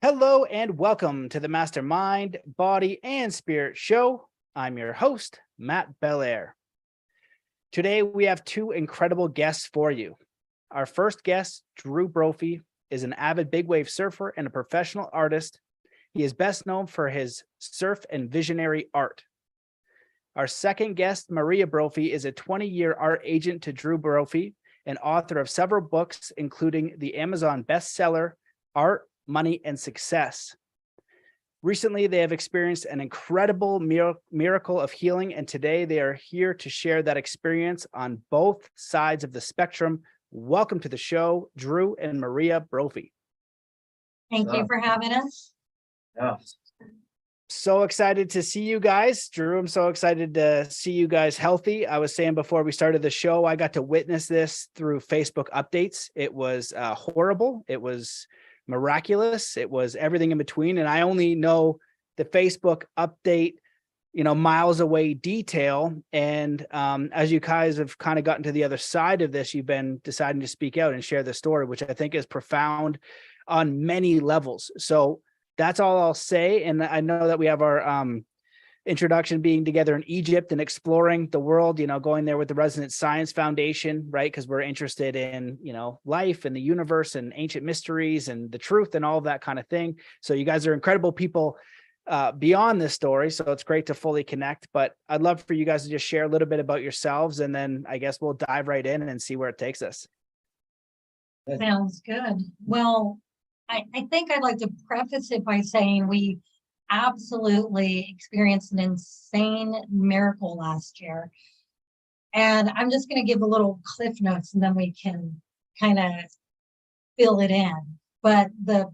Hello and welcome to the Mastermind, Body, and Spirit Show. I'm your host, Matt Belair. Today, we have two incredible guests for you. Our first guest, Drew Brophy, is an avid big wave surfer and a professional artist. He is best known for his surf and visionary art. Our second guest, Maria Brophy, is a 20-year art agent to Drew Brophy and author of several books, including the Amazon bestseller, Art, Money, and Success. Recently, they have experienced an incredible miracle of healing, and today they are here to share that experience on both sides of the spectrum. Welcome to the show, Drew and Maria Brophy. Thank you for having us. Yeah. So excited to see you guys. Drew, I'm so excited to see you guys healthy. I was saying before we started the show, I got to witness this through Facebook updates. It was horrible. It was miraculous. It was everything in between. And I only know the Facebook update, miles away detail. And as you guys have kind of gotten to the other side of this, you've been deciding to speak out and share the story, which I think is profound on many levels. So that's all I'll say. And I know that we have our introduction being together in Egypt and exploring the world, going there with the Resident Science Foundation, right? Because we're interested in, life and the universe and ancient mysteries and the truth and all of that kind of thing. So you guys are incredible people beyond this story. So it's great to fully connect, but I'd love for you guys to just share a little bit about yourselves. And then I guess we'll dive right in and see where it takes us. Sounds good. Well, I think I'd like to preface it by saying we absolutely experienced an insane miracle last year. And I'm just going to give a little cliff notes and then we can kind of fill it in. But the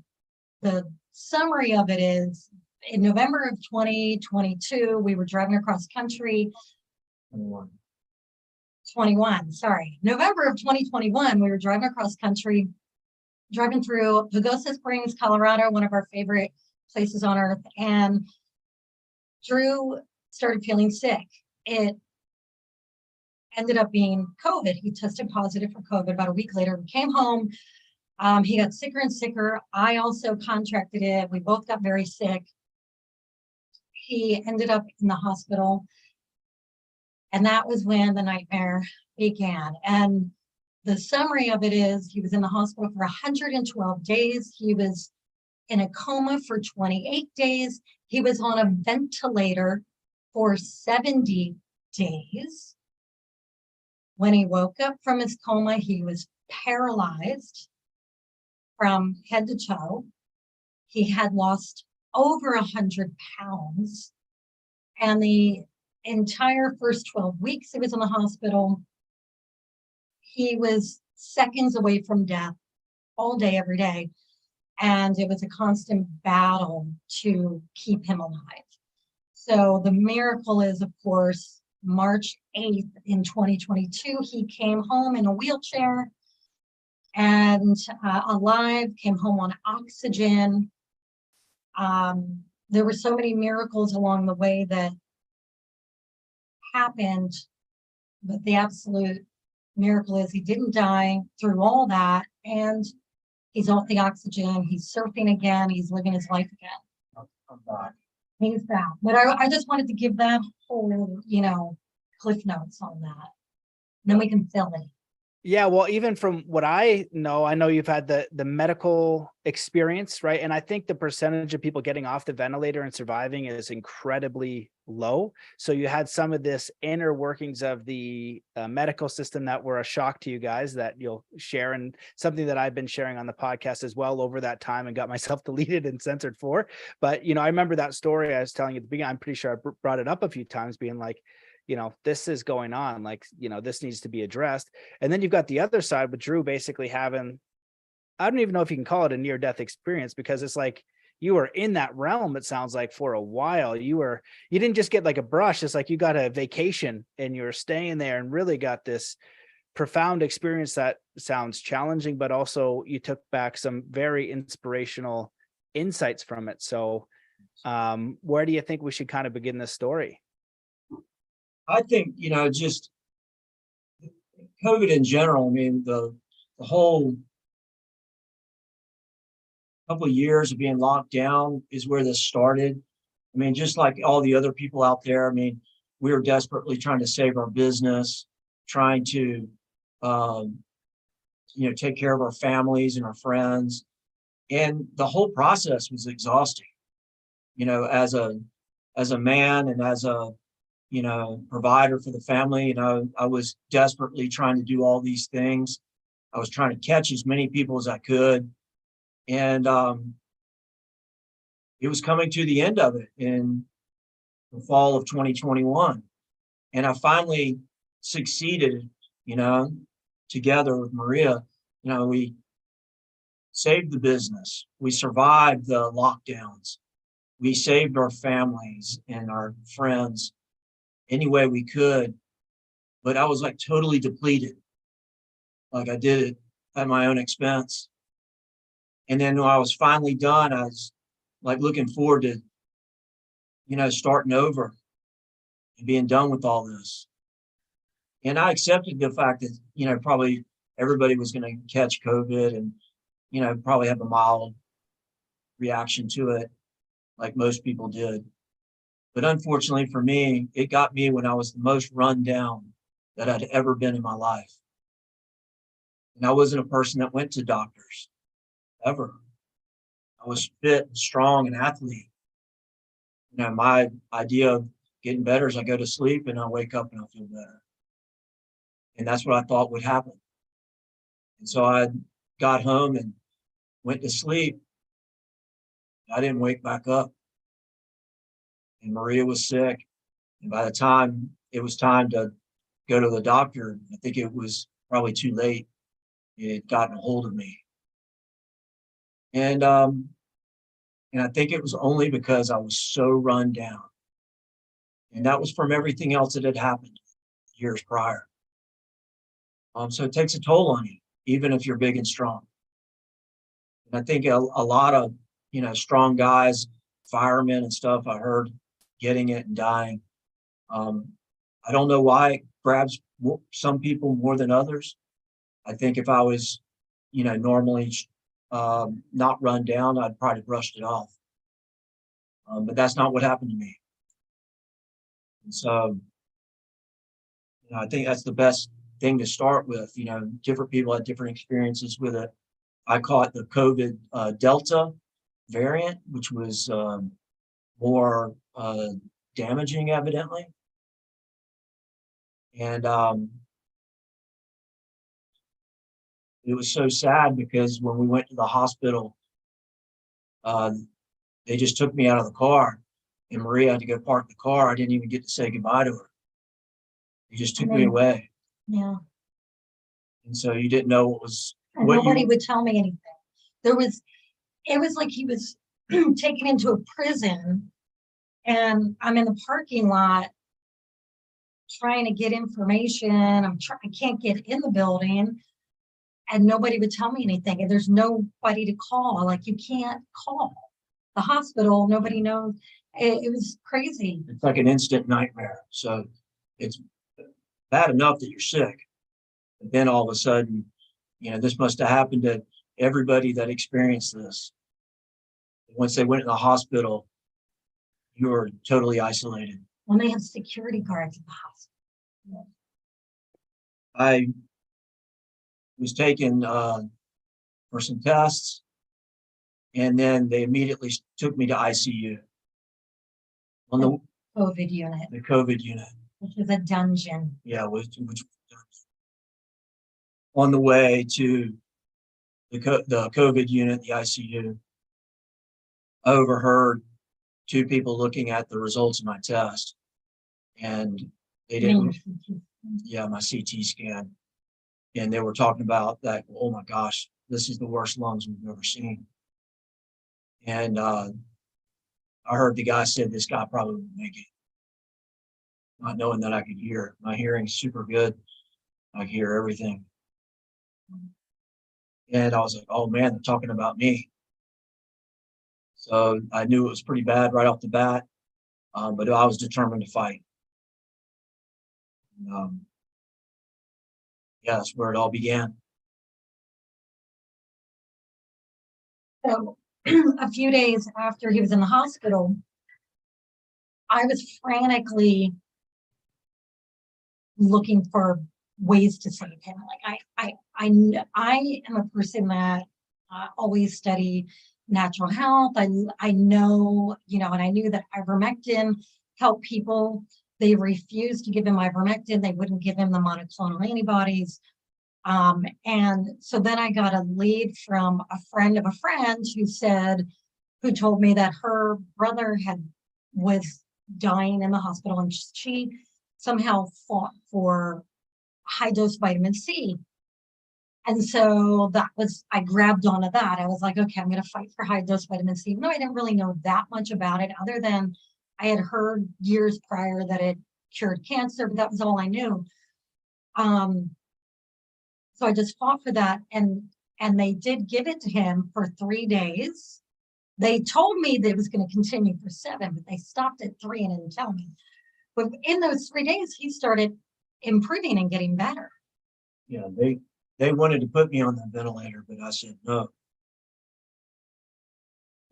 summary of it is in November of 2022, we were driving across country. 21, sorry. November of 2021, we were driving across country, driving through Pagosa Springs, Colorado, one of our favorite places on earth, and Drew started feeling sick. It ended up being COVID. He tested positive for COVID about a week later. We came home. He got sicker and sicker. I also contracted it. We both got very sick. He ended up in the hospital. And that was when the nightmare began. And the summary of it is he was in the hospital for 112 days. He was in a coma for 28 days. He was on a ventilator for 70 days. When he woke up from his coma, he was paralyzed from head to toe. He had lost over 100 pounds. And the entire first 12 weeks he was in the hospital, he was seconds away from death all day, every day. And it was a constant battle to keep him alive. So the miracle is, of course, March 8th in 2022, he came home in a wheelchair and alive, came home on oxygen. There were so many miracles along the way that happened, but the absolute miracle is he didn't die through all that, and he's off the oxygen, he's surfing again, he's living his life again. I'm back. He's back. But I just wanted to give that whole, cliff notes on that. Then we can fill it. Yeah, well, even from what I know you've had the medical experience, right? And I think the percentage of people getting off the ventilator and surviving is incredibly low. So you had some of this inner workings of the medical system that were a shock to you guys that you'll share, and something that I've been sharing on the podcast as well over that time and got myself deleted and censored for. But, I remember that story I was telling you at the beginning. I'm pretty sure I brought it up a few times, being like, this is going on, like, this needs to be addressed. And then you've got the other side with Drew basically having, I don't even know if you can call it a near-death experience, because it's like you were in that realm, it sounds like, for a while. You didn't just get like a brush. It's like you got a vacation and you were staying there and really got this profound experience that sounds challenging, but also you took back some very inspirational insights from it. So where do you think we should kind of begin this story? I think, just COVID in general, I mean, the whole couple of years of being locked down is where this started. I mean, just like all the other people out there, I mean, we were desperately trying to save our business, trying to, take care of our families and our friends. And the whole process was exhausting, as a man and as a, provider for the family. I was desperately trying to do all these things. I was trying to catch as many people as I could. And it was coming to the end of it in the fall of 2021. And I finally succeeded, together with Maria. We saved the business. We survived the lockdowns. We saved our families and our friends any way we could. But I was like totally depleted. Like I did it at my own expense. And then when I was finally done, I was like looking forward to, starting over and being done with all this. And I accepted the fact that, probably everybody was going to catch COVID and, probably have a mild reaction to it like most people did. But unfortunately for me, it got me when I was the most run down that I'd ever been in my life. And I wasn't a person that went to doctors ever. I was fit and strong and athlete. My idea of getting better is I go to sleep and I wake up and I feel better. And that's what I thought would happen. And so I got home and went to sleep. I didn't wake back up. And Maria was sick. And by the time it was time to go to the doctor, I think it was probably too late. It had gotten a hold of me. And I think it was only because I was so run down. And that was from everything else that had happened years prior. So it takes a toll on you, even if you're big and strong. And I think a lot of, strong guys, firemen and stuff, I heard getting it and dying. I don't know why it grabs some people more than others. I think if I was, normally not run down, I'd probably brushed it off. But that's not what happened to me. And so, I think that's the best thing to start with. Different people had different experiences with it. I caught the COVID Delta variant, which was more damaging, evidently. And it was so sad because when we went to the hospital, they just took me out of the car, and Maria had to go park the car. I didn't even get to say goodbye to her. They just took me away. Yeah. And so you didn't know what was. And nobody would tell me anything. It was like he was taken into a prison, and I'm in the parking lot trying to get information. I can't get in the building, and nobody would tell me anything. And there's nobody to call. Like, you can't call the hospital. Nobody knows. It was crazy. It's like an instant nightmare. So it's bad enough that you're sick, but then all of a sudden, this must have happened to everybody that experienced this. Once they went to the hospital, you were totally isolated. When they have security guards at the hospital. I was taken for some tests, and then they immediately took me to ICU on the COVID unit. The COVID unit, which is a dungeon. Yeah, which on the way to the COVID unit, the ICU, I overheard two people looking at the results of my test, and they didn't. Yeah, my CT scan, and they were talking about that. Oh my gosh, this is the worst lungs we've ever seen. And I heard the guy said this guy probably would make it, not knowing that I could hear. My hearing's super good. I could hear everything. And I was like, oh man, they're talking about me. So I knew it was pretty bad right off the bat, but I was determined to fight. Yeah, that's where it all began. So a few days after he was in the hospital, I was frantically looking for ways to save him. Like I am a person that always study natural health. I know, you know, and I knew that ivermectin helped people. They refused to give him ivermectin. They wouldn't give him the monoclonal antibodies. And so then I got a lead from a friend of a friend who told me that her brother was dying in the hospital, and she somehow fought for high dose vitamin C. And so I grabbed onto that. I was like, okay, I'm going to fight for high dose vitamin C. Even though I didn't really know that much about it, other than I had heard years prior that it cured cancer, but that was all I knew. So I just fought for that, and they did give it to him for 3 days. They told me that it was going to continue for 7, but they stopped at 3 and didn't tell me. But in those 3 days, he started improving and getting better. Yeah, they wanted to put me on the ventilator, but I said no.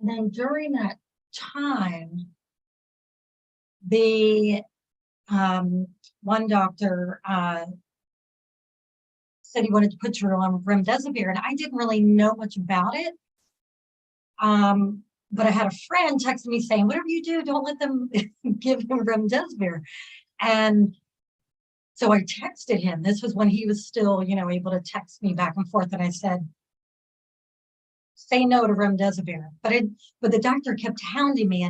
And then during that time, the one doctor said he wanted to put you on remdesivir, and I didn't really know much about it. But I had a friend texting me saying, whatever you do, don't let them give him remdesivir. And so I texted him. This was when he was still, you know, able to text me back and forth. And I said, say no to remdesivir. But the doctor kept hounding me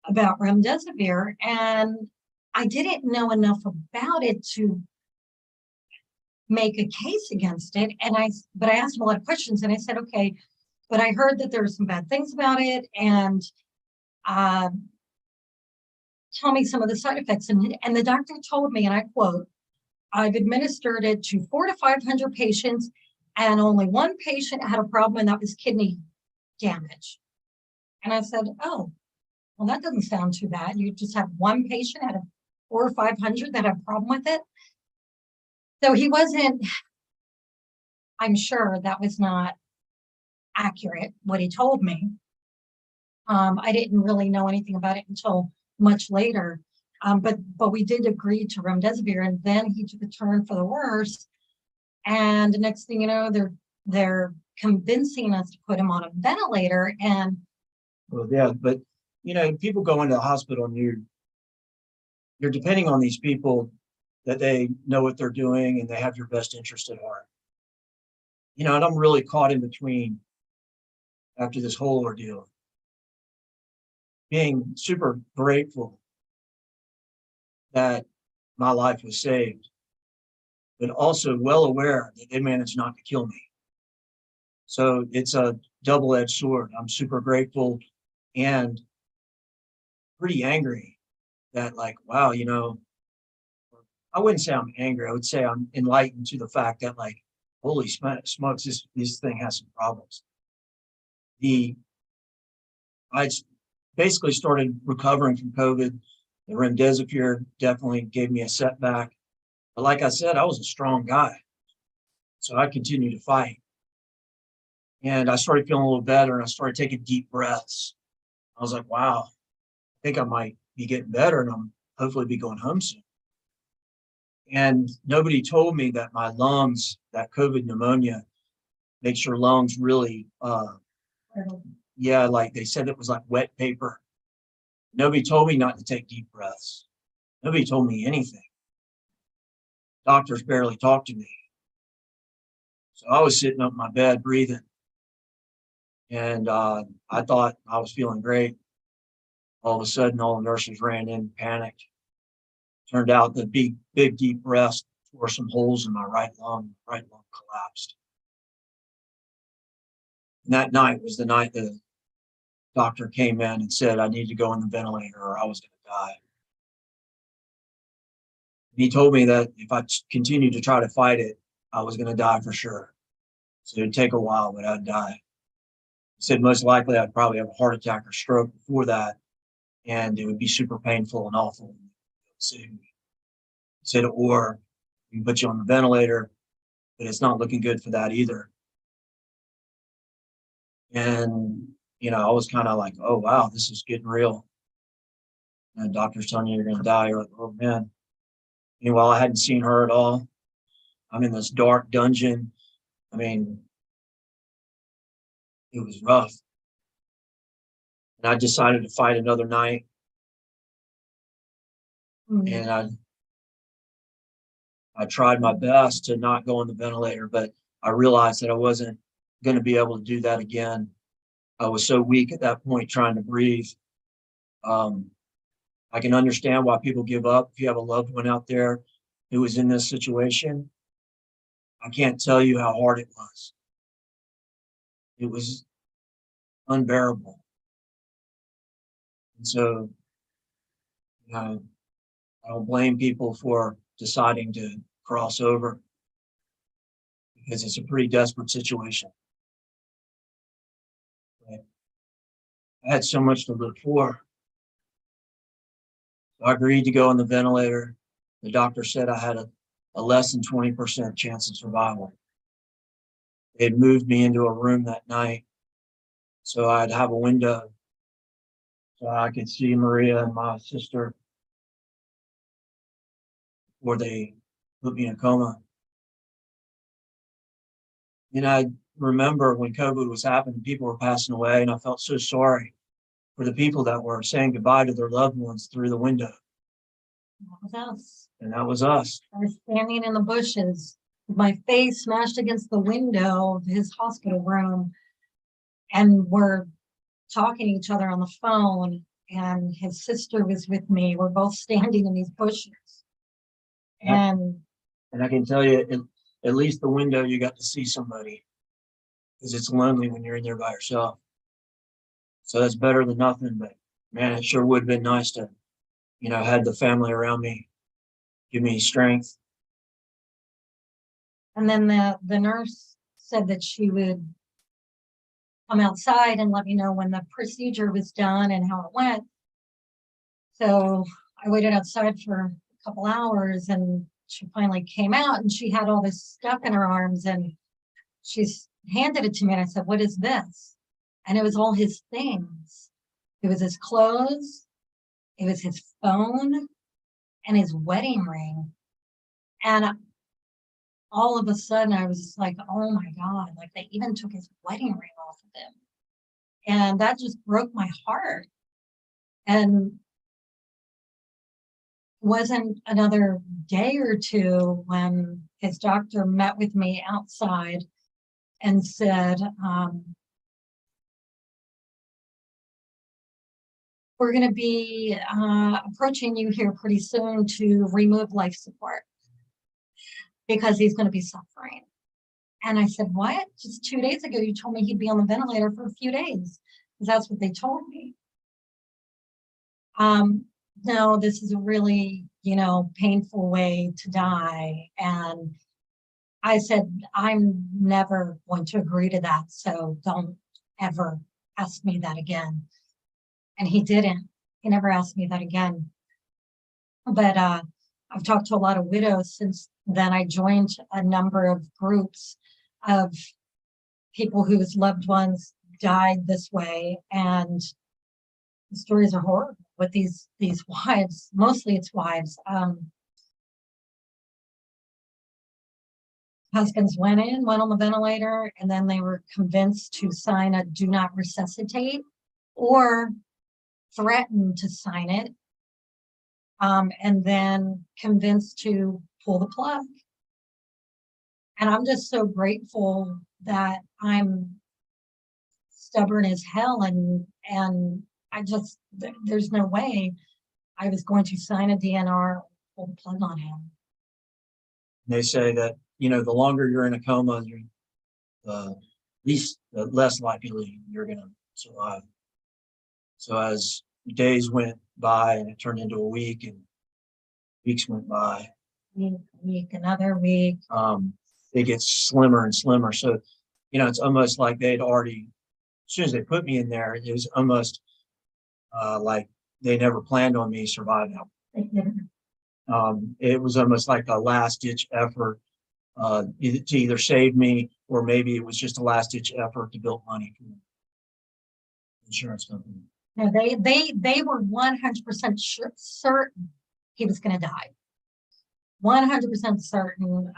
about remdesivir. And I didn't know enough about it to make a case against it. But I asked him a lot of questions, and I said, okay, but I heard that there were some bad things about it, and tell me some of the side effects. And the doctor told me, and I quote, I've administered it to 400 to 500 patients, and only one patient had a problem, and that was kidney damage. And I said, oh, well, that doesn't sound too bad. You just have one patient out of 400 or 500 that had a problem with it. So he wasn't, I'm sure that was not accurate, what he told me. I didn't really know anything about it until much later. But we did agree to remdesivir, and then he took a turn for the worse. And the next thing you know, they're convincing us to put him on a ventilator. And well, yeah, but you know, people go into the hospital, and you're depending on these people that they know what they're doing and they have your best interest at heart. You know, and I'm really caught in between after this whole ordeal, being super grateful that my life was saved, but also well aware that they managed not to kill me. So it's a double-edged sword. I'm super grateful and pretty angry that, like, wow, you know, I wouldn't say I'm angry. I would say I'm enlightened to the fact that, like, holy smokes, this thing has some problems. I basically started recovering from COVID. The Remdesivir definitely gave me a setback. But like I said, I was a strong guy. So I continued to fight. And I started feeling a little better, and I started taking deep breaths. I was like, wow, I think I might be getting better, and I'm hopefully be going home soon. And nobody told me that my lungs, that COVID pneumonia, makes your lungs really, yeah, like they said it was like wet paper. Nobody told me not to take deep breaths. Nobody told me anything. Doctors barely talked to me. So I was sitting up in my bed breathing. And I thought I was feeling great. All of a sudden, all the nurses ran in, panicked. Turned out the big deep breaths tore some holes in my right lung. Right lung collapsed. And that night was the night the doctor came in and said I needed to go on the ventilator or I was going to die. And he told me that if I continued to try to fight it, I was going to die for sure. So it'd take a while, but I'd die. He said most likely I'd probably have a heart attack or stroke before that, and it would be super painful and awful. He said, or we can put you on the ventilator, but it's not looking good for that either. And, I was kind of like, oh, wow, this is getting real. And the doctor's telling you you're going to die. You're like, oh, man. Meanwhile, I hadn't seen her at all. I'm in this dark dungeon. I mean, it was rough. And I decided to fight another night. And I tried my best to not go on the ventilator, but I realized that I wasn't going to be able to do that again. I was so weak at that point trying to breathe. I can understand why people give up. If you have a loved one out there who was in this situation, I can't tell you how hard it was. It was unbearable. And so, I don't blame people for deciding to cross over because it's a pretty desperate situation. But I had so much to live for. So I agreed to go on the ventilator. The doctor said I had a less than 20% chance of survival. They had moved me into a room that night, so I'd have a window so I could see Maria and my sister before they put me in a coma. And I remember when COVID was happening, people were passing away, and I felt so sorry for the people that were saying goodbye to their loved ones through the window. That was us. And that was us. I was standing in the bushes with my face smashed against the window of his hospital room, and we're talking to each other on the phone, and his sister was with me. We're both standing in these bushes. And I can tell you, at least the window, you got to see somebody, because it's lonely when you're in there by yourself. So that's better than nothing. But man, it sure would have been nice to, had the family around me, give me strength. And then the nurse said that she would come outside and let me know when the procedure was done and how it went. So I waited outside for a couple hours, and she finally came out, and she had all this stuff in her arms, and she's handed it to me, and I said, "What is this?" And it was all his things. It was his clothes, it was his phone, and his wedding ring. And all of a sudden I was just like, oh my God, like they even took his wedding ring off of him. And that just broke my heart. And wasn't another day or two when his doctor met with me outside and said, we're going to be approaching you here pretty soon to remove life support because he's going to be suffering. And I said, what? Just 2 days ago, you told me he'd be on the ventilator for a few days, because that's what they told me. No, this is a really, painful way to die. And I said, I'm never going to agree to that. So don't ever ask me that again. And he didn't. He never asked me that again. But I've talked to a lot of widows since then. I joined a number of groups of people whose loved ones died this way, and the stories are horrible with these wives. Mostly it's wives. Husbands went on the ventilator, and then they were convinced to sign a do not resuscitate or threatened to sign it, and then convinced to pull the plug. And I'm just so grateful that I'm stubborn as hell, and I just, there's no way I was going to sign a DNR, pull the plug on him. They say that, the longer you're in a coma, you're the less likely you're going to survive. So as days went by and it turned into a week, and weeks went by, Week, another week. It gets slimmer and slimmer. So, it's almost like they'd already, as soon as they put me in there, it was almost like they never planned on me surviving. It was almost like a last ditch effort to either save me, or maybe it was just a last ditch effort to build money for me. insurance company? No, they were 100% certain he was going to die. 100% certain.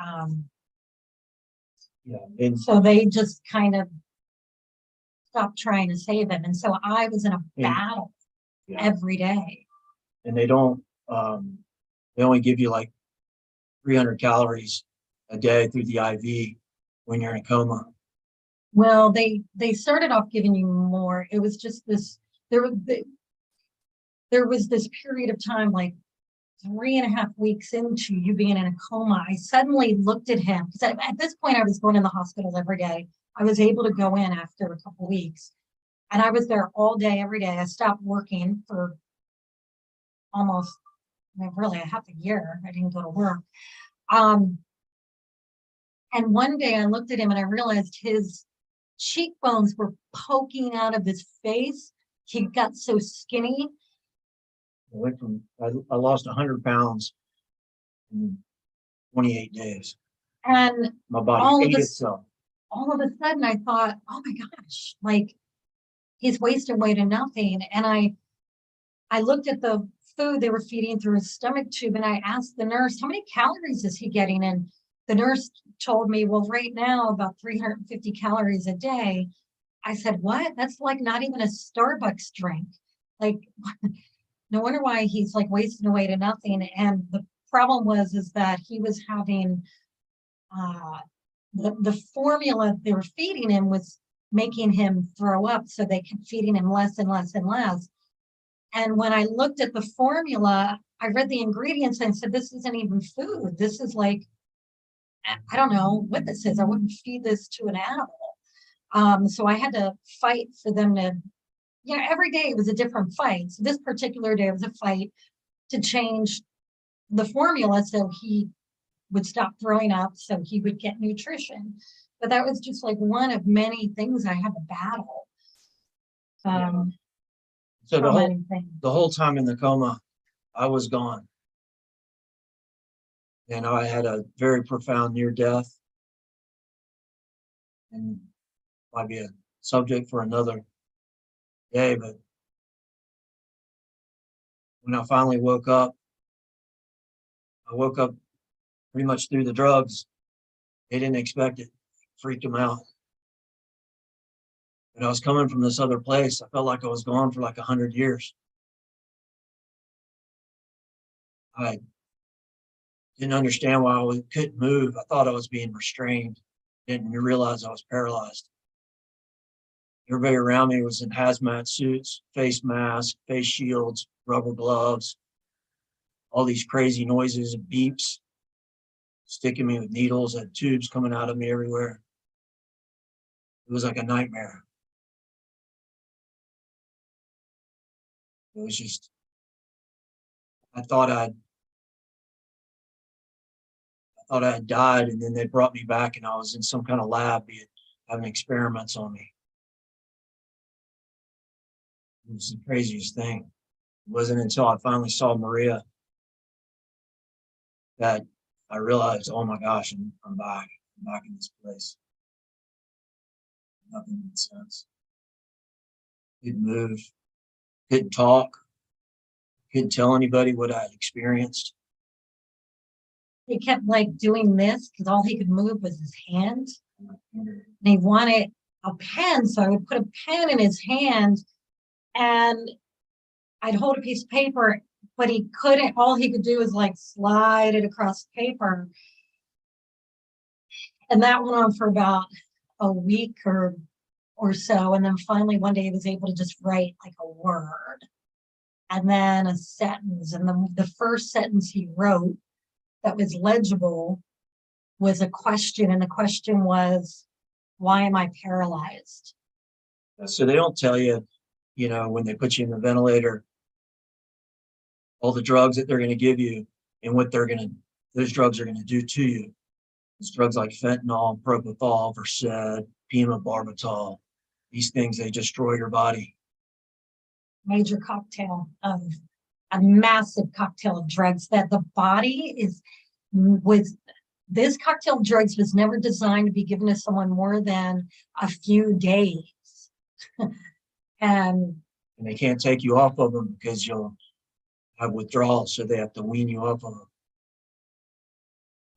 Yeah. And So they just kind of stopped trying to save him. And so I was in a battle every day. And they don't, they only give you like 300 calories a day through the IV when you're in a coma. Well, they started off giving you more. It was just this, there was this period of time, like 3.5 weeks into you being in a coma. I suddenly looked at him because at this point I was going in the hospital every day. I was able to go in after a couple of weeks, and I was there all day, every day. I stopped working for almost, I mean, really, a half a year. I didn't go to work. And one day I looked at him and I realized his cheekbones were poking out of his face. He got so skinny. I lost 100 pounds in 28 days. And my body ate itself. All of a sudden I thought, oh my gosh, like he's wasting weight and nothing. And I looked at the food they were feeding through his stomach tube and I asked the nurse, how many calories is he getting? And the nurse told me, well, right now about 350 calories a day. I said, what? That's like not even a Starbucks drink. Like, no wonder why he's like wasting away to nothing. And the problem is that he was having the formula they were feeding him was making him throw up, so they kept feeding him less and less and less. And when I looked at the formula, I read the ingredients and said, this isn't even food. This is like, I don't know what this is. I wouldn't feed this to an animal. So I had to fight for them to, every day it was a different fight. So this particular day was a fight to change the formula so he would stop throwing up, so he would get nutrition. But that was just like one of many things I had to battle. So the whole time in the coma, I was gone. And I had a very profound near death. And might be a subject for another day, but when I finally woke up, I woke up pretty much through the drugs. They didn't expect it. Freaked them out. And I was coming from this other place. I felt like I was gone for like 100 years. I didn't understand why I couldn't move. I thought I was being restrained. Didn't realize I was paralyzed. Everybody around me was in hazmat suits, face masks, face shields, rubber gloves, all these crazy noises and beeps, sticking me with needles and tubes coming out of me everywhere. It was like a nightmare. It was just, I thought I had died, and then they brought me back and I was in some kind of lab having experiments on me. It was the craziest thing. It wasn't until I finally saw Maria that I realized, oh my gosh, I'm back. I'm back in this place. Nothing made sense. Couldn't move, couldn't talk, couldn't tell anybody what I had experienced. He kept like doing this because all he could move was his hands. And he wanted a pen, so I would put a pen in his hand and I'd hold a piece of paper, but he couldn't. All he could do was like slide it across paper. And that went on for about a week or so. And then finally one day he was able to just write like a word and then a sentence. And the first sentence he wrote that was legible was a question. And the question was, why am I paralyzed? So they don't tell you, when they put you in the ventilator, all the drugs that they're going to give you and what those drugs are going to do to you. It's drugs like fentanyl, propofol, Versed, pentobarbital. These things, they destroy your body. Major cocktail of a massive cocktail of drugs that the body this cocktail of drugs was never designed to be given to someone more than a few days. And they can't take you off of them because you'll have withdrawal, so they have to wean you off of them.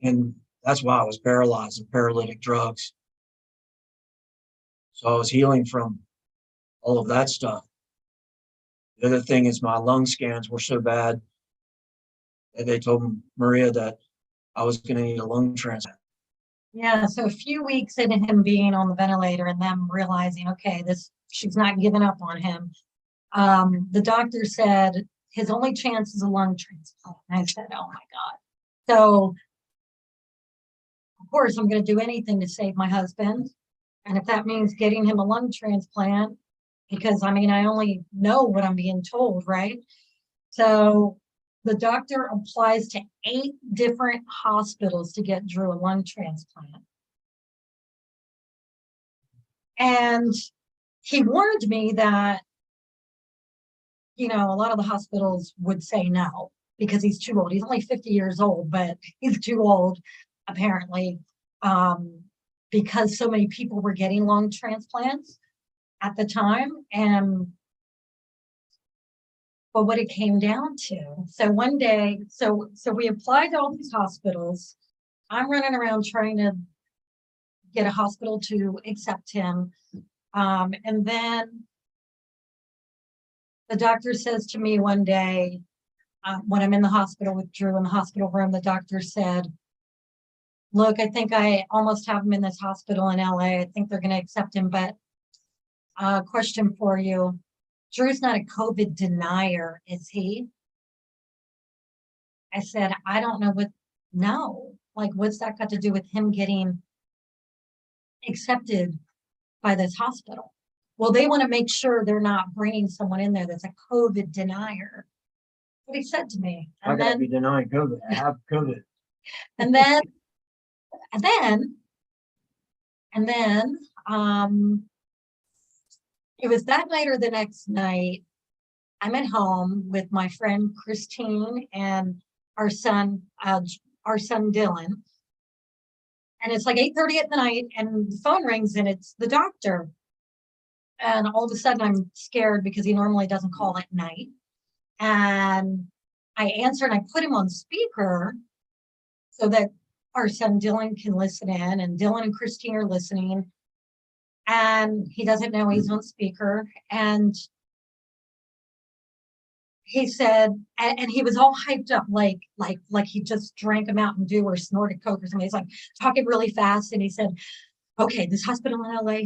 And that's why I was paralyzed and paralytic drugs. So I was healing from all of that stuff. The other thing is my lung scans were so bad that they told Maria that I was going to need a lung transplant. yeah, so a few weeks into him being on the ventilator and them realizing, okay, she's not giving up on him. The doctor said his only chance is a lung transplant. And I said, oh my God. So of course I'm going to do anything to save my husband. And if that means getting him a lung transplant, because I mean, I only know what I'm being told, right? So the doctor applies to 8 different hospitals to get Drew a lung transplant. And he warned me that, you know, a lot of the hospitals would say no because he's too old. He's only 50 years old, but he's too old, apparently, because so many people were getting lung transplants at the time. But what it came down to, so one day, so we applied to all these hospitals. I'm running around trying to get a hospital to accept him. And then the doctor says to me one day, when I'm in the hospital with Drew in the hospital room, the doctor said, look, I think I almost have him in this hospital in LA. I think they're going to accept him, but question for you. Drew's not a COVID denier, is he? I said, I don't know no. Like, what's that got to do with him getting accepted by this hospital? Well, they want to make sure they're not bringing someone in there that's a COVID denier. What he said to me. I gotta be denying COVID. I have COVID. And then, it was that night or the next night. I'm at home with my friend Christine and our son Dylan. And it's like 8:30 at night and the phone rings and it's the doctor. And all of a sudden I'm scared because he normally doesn't call at night. And I answer and I put him on speaker so that our son Dylan can listen in, and Dylan and Christine are listening. And he doesn't know he's on speaker. And he said, and he was all hyped up, like he just drank a Mountain Dew or snorted Coke or something. He's like talking really fast. And he said, okay, this hospital in LA,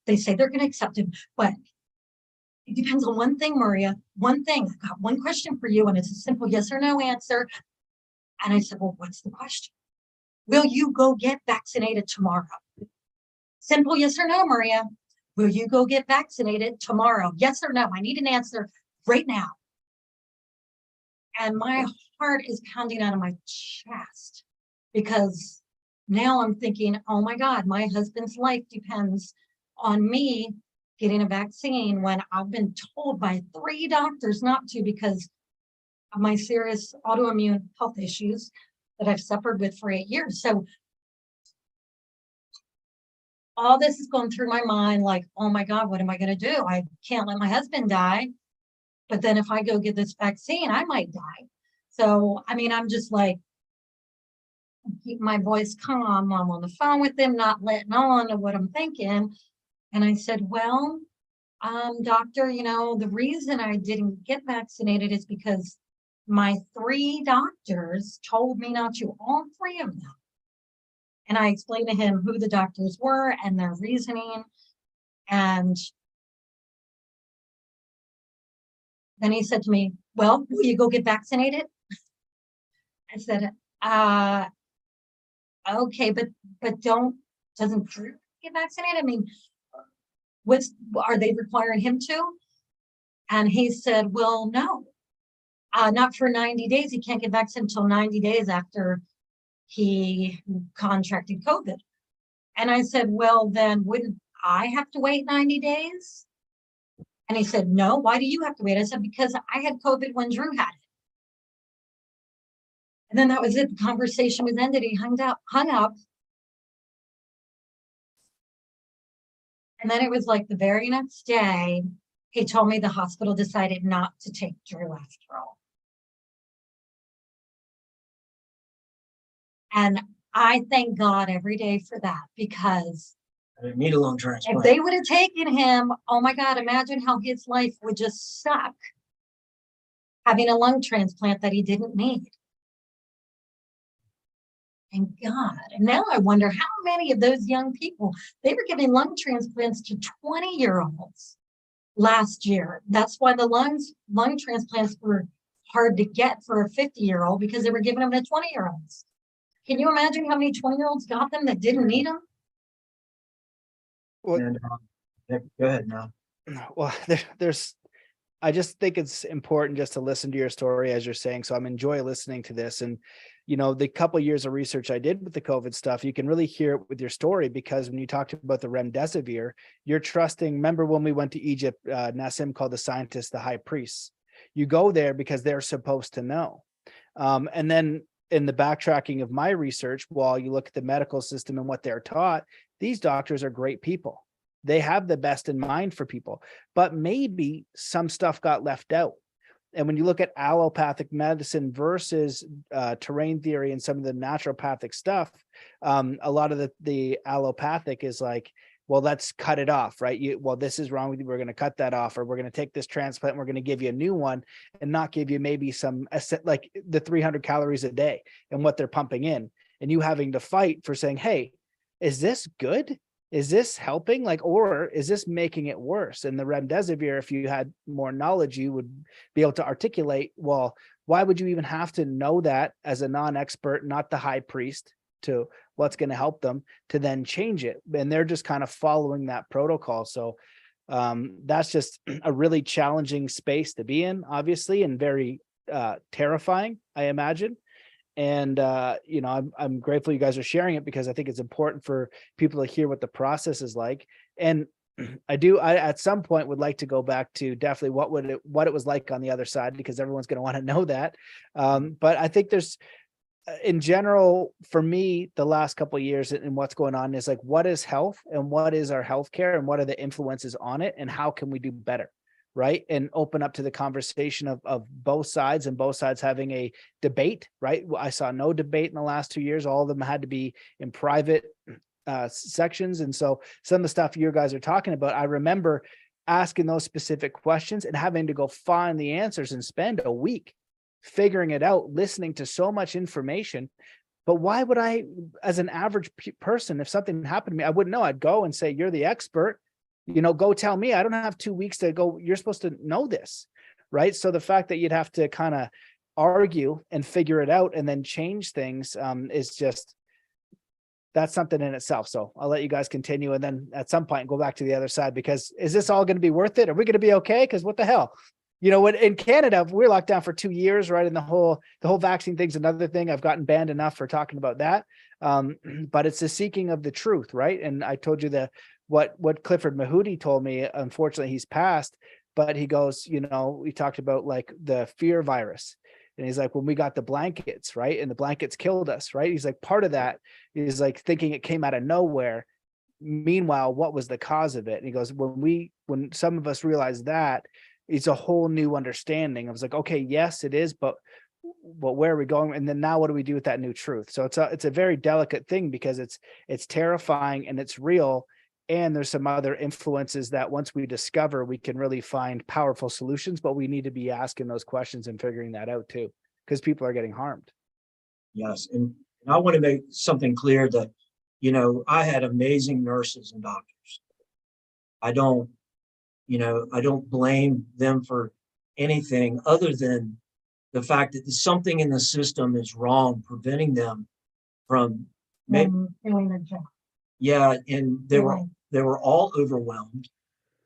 they say they're going to accept him, but it depends on one thing, Maria, one thing. I got one question for you, and it's a simple yes or no answer. And I said, well, what's the question? Will you go get vaccinated tomorrow? Simple yes or no, Maria. Will you go get vaccinated tomorrow? Yes or no? I need an answer right now. And my heart is pounding out of my chest because now I'm thinking, oh my God, my husband's life depends on me getting a vaccine when I've been told by 3 doctors not to because of my serious autoimmune health issues that I've suffered with for 8 years. So all this is going through my mind like, oh my God, what am I going to do? I can't let my husband die. But then if I go get this vaccine, I might die. So, I mean, I'm just like, keep my voice calm. I'm on the phone with them, not letting on to what I'm thinking. And I said, well, doctor, you know, the reason I didn't get vaccinated is because my 3 doctors told me not to, all 3 of them. And I explained to him who the doctors were and their reasoning. And then he said to me, well, will you go get vaccinated? I said, okay, but doesn't Drew get vaccinated? I mean, are they requiring him to? And he said, well, no, not for 90 days. He can't get vaccinated until 90 days after he contracted COVID. And I said, well, then wouldn't I have to wait 90 days? And he said, no, why do you have to wait? I said, because I had COVID when Drew had it. And then that was it. The conversation was ended. He hung up. And then it was like the very next day, He told me the hospital decided not to take Drew after all. And I thank God every day for that, because I didn't need a lung if transplant. they would have taken him, oh my God, imagine how his life would just suck having a lung transplant that he didn't need. And God, and now I wonder how many of those young people, they were giving lung transplants to 20-year-olds last year. That's why the lung transplants were hard to get for a 50-year-old, because they were giving them to 20-year-olds. Can you imagine how many 20-year-olds got them that didn't need them? Well, And yeah, go ahead now. well, I just think it's important just to listen to your story as you're saying. So I'm enjoying listening to this. And, you know, the couple of years of research I did with the COVID stuff, you can really hear it with your story, because when you talked about the Remdesivir, you're trusting. Remember when we went to Egypt, Nassim called the scientists the high priests. You go there because they're supposed to know. And then in the backtracking of my research, while you look at the medical system and what they're taught, these doctors are great people. They have the best in mind for people, but maybe some stuff got left out. And when you look at allopathic medicine versus terrain theory and some of the naturopathic stuff, a lot of the allopathic is like, well, let's cut it off, right? Well, this is wrong with you. We're going to cut that off, or we're going to take this transplant and we're going to give you a new one, and not give you maybe some, like the 300 calories a day and what they're pumping in, and you having to fight for saying, hey, is this good? Is this helping? Like, or is this making it worse? And the Remdesivir, if you had more knowledge, you would be able to articulate, well, why would you even have to know that as a non-expert, not the high priest, to what's going to help them to then change it? And they're just kind of following that protocol. So that's just a really challenging space to be in, obviously, and very terrifying, I imagine. And, you know, I'm grateful you guys are sharing it, because I think it's important for people to hear what the process is like. And I at some point would like to go back to definitely what it was like on the other side, because everyone's going to want to know that. But I think there's, in general, for me, the last couple of years and what's going on is like, what is health and what is our healthcare and what are the influences on it and how can we do better? Right. And open up to the conversation of both sides, and both sides having a debate. Right. I saw no debate in the last 2 years. All of them had to be in private sections. And so some of the stuff you guys are talking about, I remember asking those specific questions and having to go find the answers and spend a week figuring it out, listening to so much information. But why would I, as an average person, if something happened to me, I wouldn't know. I'd go and say, you're the expert. You know, go tell me. I don't have 2 weeks to go. You're supposed to know this, right? So the fact that you'd have to kind of argue and figure it out and then change things is just, that's something in itself. So I'll let you guys continue, and then at some point go back to the other side, because is this all going to be worth it? Are we going to be okay? Because what the hell? You know, when in Canada, we're locked down for 2 years, right? And the whole vaccine thing's another thing. I've gotten banned enough for talking about that. But it's the seeking of the truth, right? And I told you what Clifford Mahudi told me. Unfortunately, he's passed, but he goes, you know, we talked about like the fear virus. And he's like, when we got the blankets, right? And the blankets killed us, right? He's like, part of that is like thinking it came out of nowhere. Meanwhile, what was the cause of it? And he goes, when some of us realized that, it's a whole new understanding. I was like, okay, yes, it is, but where are we going? And then now what do we do with that new truth? So it's a very delicate thing, because it's terrifying and it's real. And there's some other influences that once we discover, we can really find powerful solutions, but we need to be asking those questions and figuring that out too, because people are getting harmed. Yes. And I want to make something clear that, you know, I had amazing nurses and doctors. I don't blame them for anything other than the fact that something in the system is wrong, preventing them from doing their job. Yeah. And they were all overwhelmed.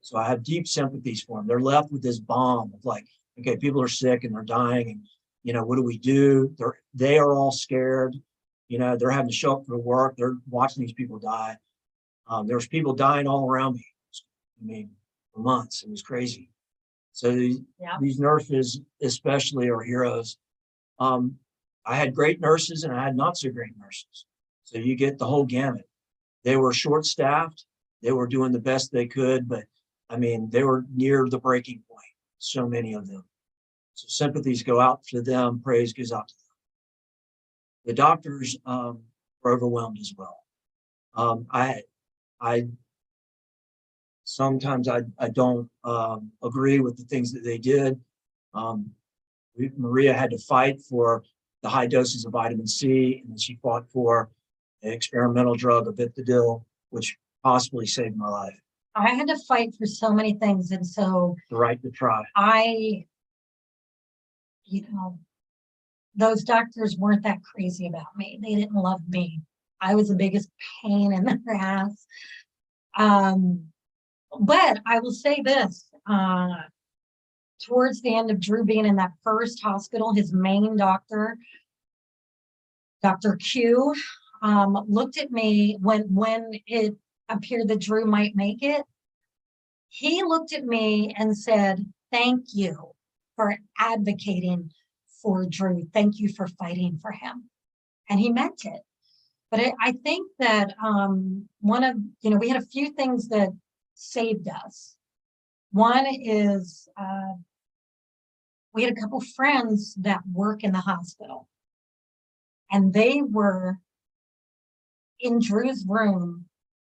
So I have deep sympathies for them. They're left with this bomb of like, okay, people are sick and they're dying, and, you know, what do we do? They are all scared. You know, they're having to show up for work. They're watching these people die. There's people dying all around me. I mean, for months. It was crazy. So these nurses especially are heroes. I had great nurses and I had not so great nurses. So you get the whole gamut. They were short-staffed. They were doing the best they could, but I mean, they were near the breaking point, so many of them. So sympathies go out to them, praise goes out to them. The doctors were overwhelmed as well. I sometimes I don't agree with the things that they did. Maria had to fight for the high doses of vitamin C, and then she fought for an experimental drug, ventilator, which possibly saved my life. I had to fight for so many things, and so The right to try. Those doctors weren't that crazy about me. They didn't love me. I was the biggest pain in their ass. But I will say this, towards the end of Drew being in that first hospital, his main doctor, Dr. Q, looked at me when it appeared that Drew might make it. He looked at me and said, "Thank you for advocating for Drew. Thank you for fighting for him." And he meant it. But I think that we had a few things that saved us. One is we had a couple friends that work in the hospital, and they were in Drew's room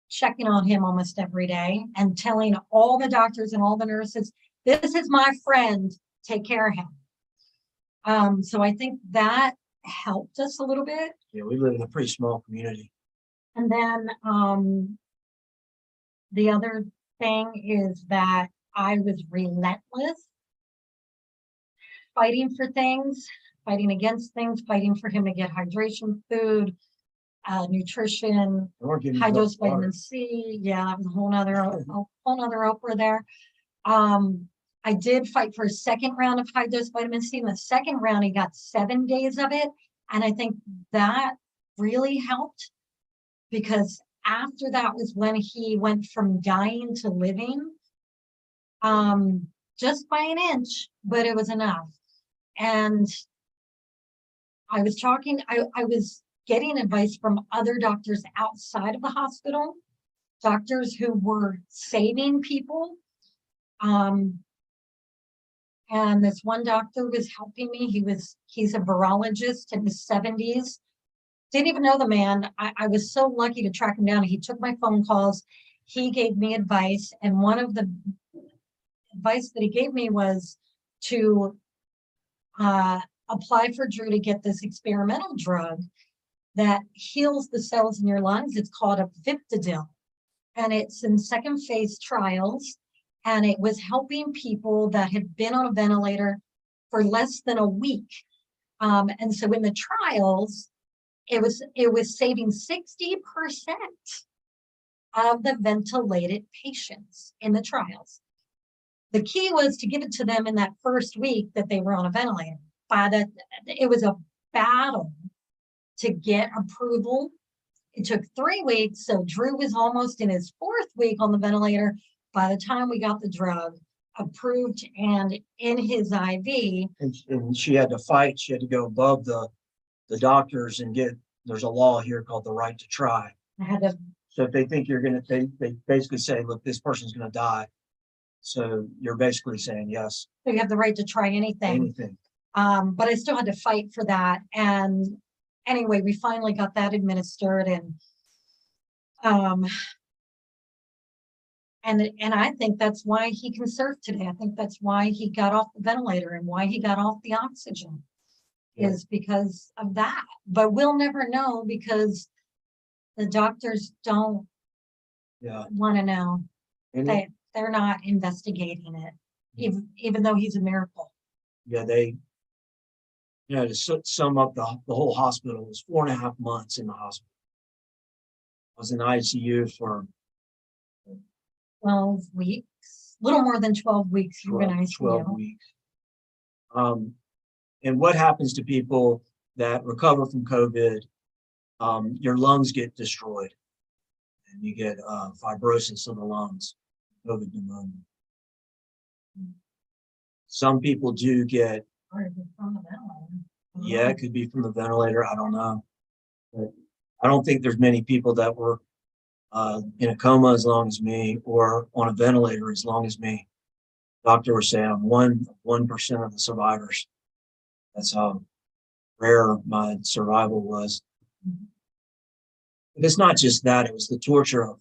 checking on him almost every day and telling all the doctors and all the nurses, "This is my friend, take care of him." So I think that helped us a little bit. Yeah, we live in a pretty small community. And then the other thing is that I was relentless, fighting for things, fighting against things, fighting for him to get hydration, food, nutrition, high dose vitamin C. Yeah, that was a whole nother Oprah there. I did fight for a second round of high dose vitamin C. In the second round, he got 7 days of it. And I think that really helped, because after that was when he went from dying to living, just by an inch, but it was enough. And I was getting advice from other doctors outside of the hospital, doctors who were saving people. And this one doctor was helping me. He's a virologist in his 70s. Didn't even know the man. I was so lucky to track him down. He took my phone calls. He gave me advice. And one of the advice that he gave me was to apply for Drew to get this experimental drug that heals the cells in your lungs. It's called a ventilator, and it's in second phase trials. And it was helping people that had been on a ventilator for less than a week. And so in the trials, it was saving 60% of the ventilated patients in the trials. The key was to give it to them in that first week that they were on a ventilator. It was a battle to get approval. It took 3 weeks. So Drew was almost in his 4th week on the ventilator by the time we got the drug approved and in his IV. And she had to fight. She had to go above the doctors and there's a law here called the right to try. So if they think they basically say, look, this person's going to die. So you're basically saying yes. So you have the right to try anything. But I still had to fight for that. And anyway, we finally got that administered, and I think that's why he can surf today. I think that's why he got off the ventilator and why he got off the oxygen, is because of that. But we'll never know, because the doctors don't want to know. They're not investigating it, even though he's a miracle. Yeah, to sum up the whole hospital, it was 4.5 months in the hospital. I was in ICU for 12 weeks, little more than 12 weeks. You were in ICU. 12 weeks. And what happens to people that recover from COVID? Your lungs get destroyed, and you get fibrosis of the lungs, COVID pneumonia. Some people do get. Or is it from the ventilator? Yeah, it could be from the ventilator. I don't know. But I don't think there's many people that were in a coma as long as me, or on a ventilator as long as me. Doctor was saying I'm 1% of the survivors. That's how rare my survival was. But it's not just that, it was the torture of,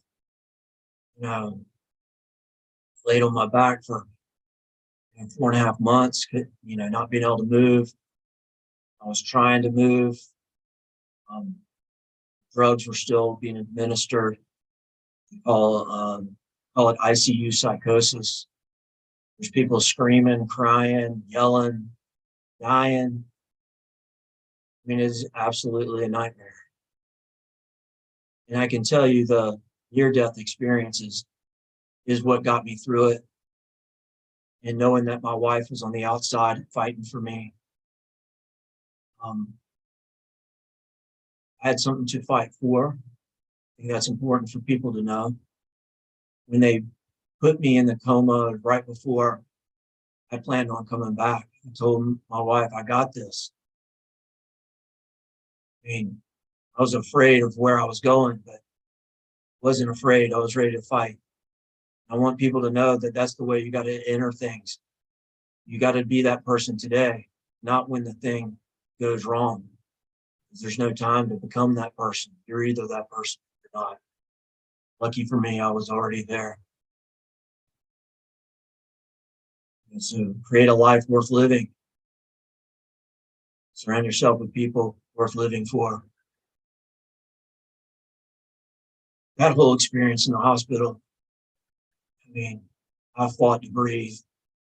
laid on my back for 4.5 months, not being able to move. I was trying to move. Drugs were still being administered. Call it ICU psychosis. There's people screaming, crying, yelling, dying. I mean, it's absolutely a nightmare. And I can tell you the near-death experiences is what got me through it. And knowing that my wife was on the outside fighting for me. I had something to fight for. I think that's important for people to know. When they put me in the coma right before I planned on coming back, I told my wife, I got this. I mean, I was afraid of where I was going, but wasn't afraid. I was ready to fight. I want people to know that that's the way you got to enter things. You got to be that person today, not when the thing goes wrong. There's no time to become that person. You're either that person or not. Lucky for me, I was already there. And so create a life worth living. Surround yourself with people worth living for. That whole experience in the hospital, I mean, I fought to breathe.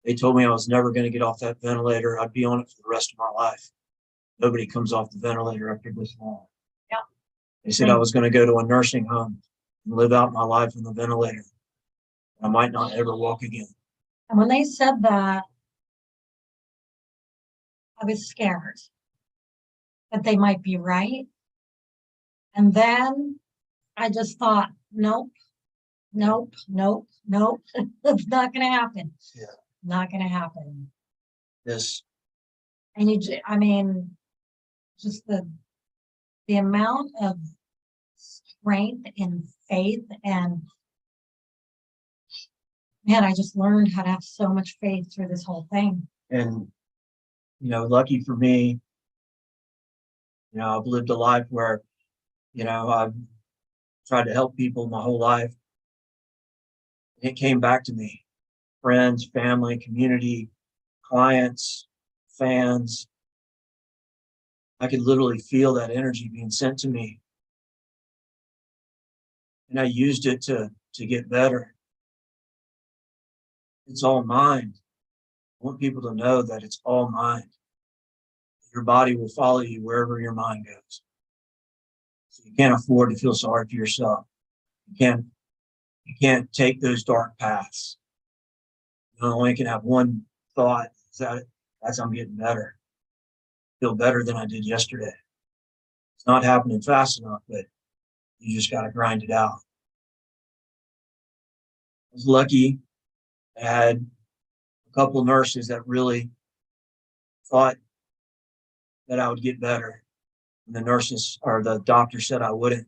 They told me I was never going to get off that ventilator. I'd be on it for the rest of my life. Nobody comes off the ventilator after this long. Yeah. They said I was going to go to a nursing home and live out my life on the ventilator. I might not ever walk again. And when they said that, I was scared that they might be right. And then I just thought, nope. It's not going to happen. Yeah. Not going to happen. This. And just the amount of strength and faith, and man, I just learned how to have so much faith through this whole thing. And, lucky for me, I've lived a life where, I've tried to help people my whole life. It came back to me. Friends, family, community, clients, fans. I could literally feel that energy being sent to me. And I used it to get better. It's all mind. I want people to know that it's all mind. Your body will follow you wherever your mind goes. So you can't afford to feel sorry for yourself. You can't take those dark paths. You only can have one thought, that's I'm getting better. Feel better than I did yesterday. It's not happening fast enough, but you just got to grind it out. I was lucky. I had a couple nurses that really thought that I would get better. And the nurses or the doctor said I wouldn't.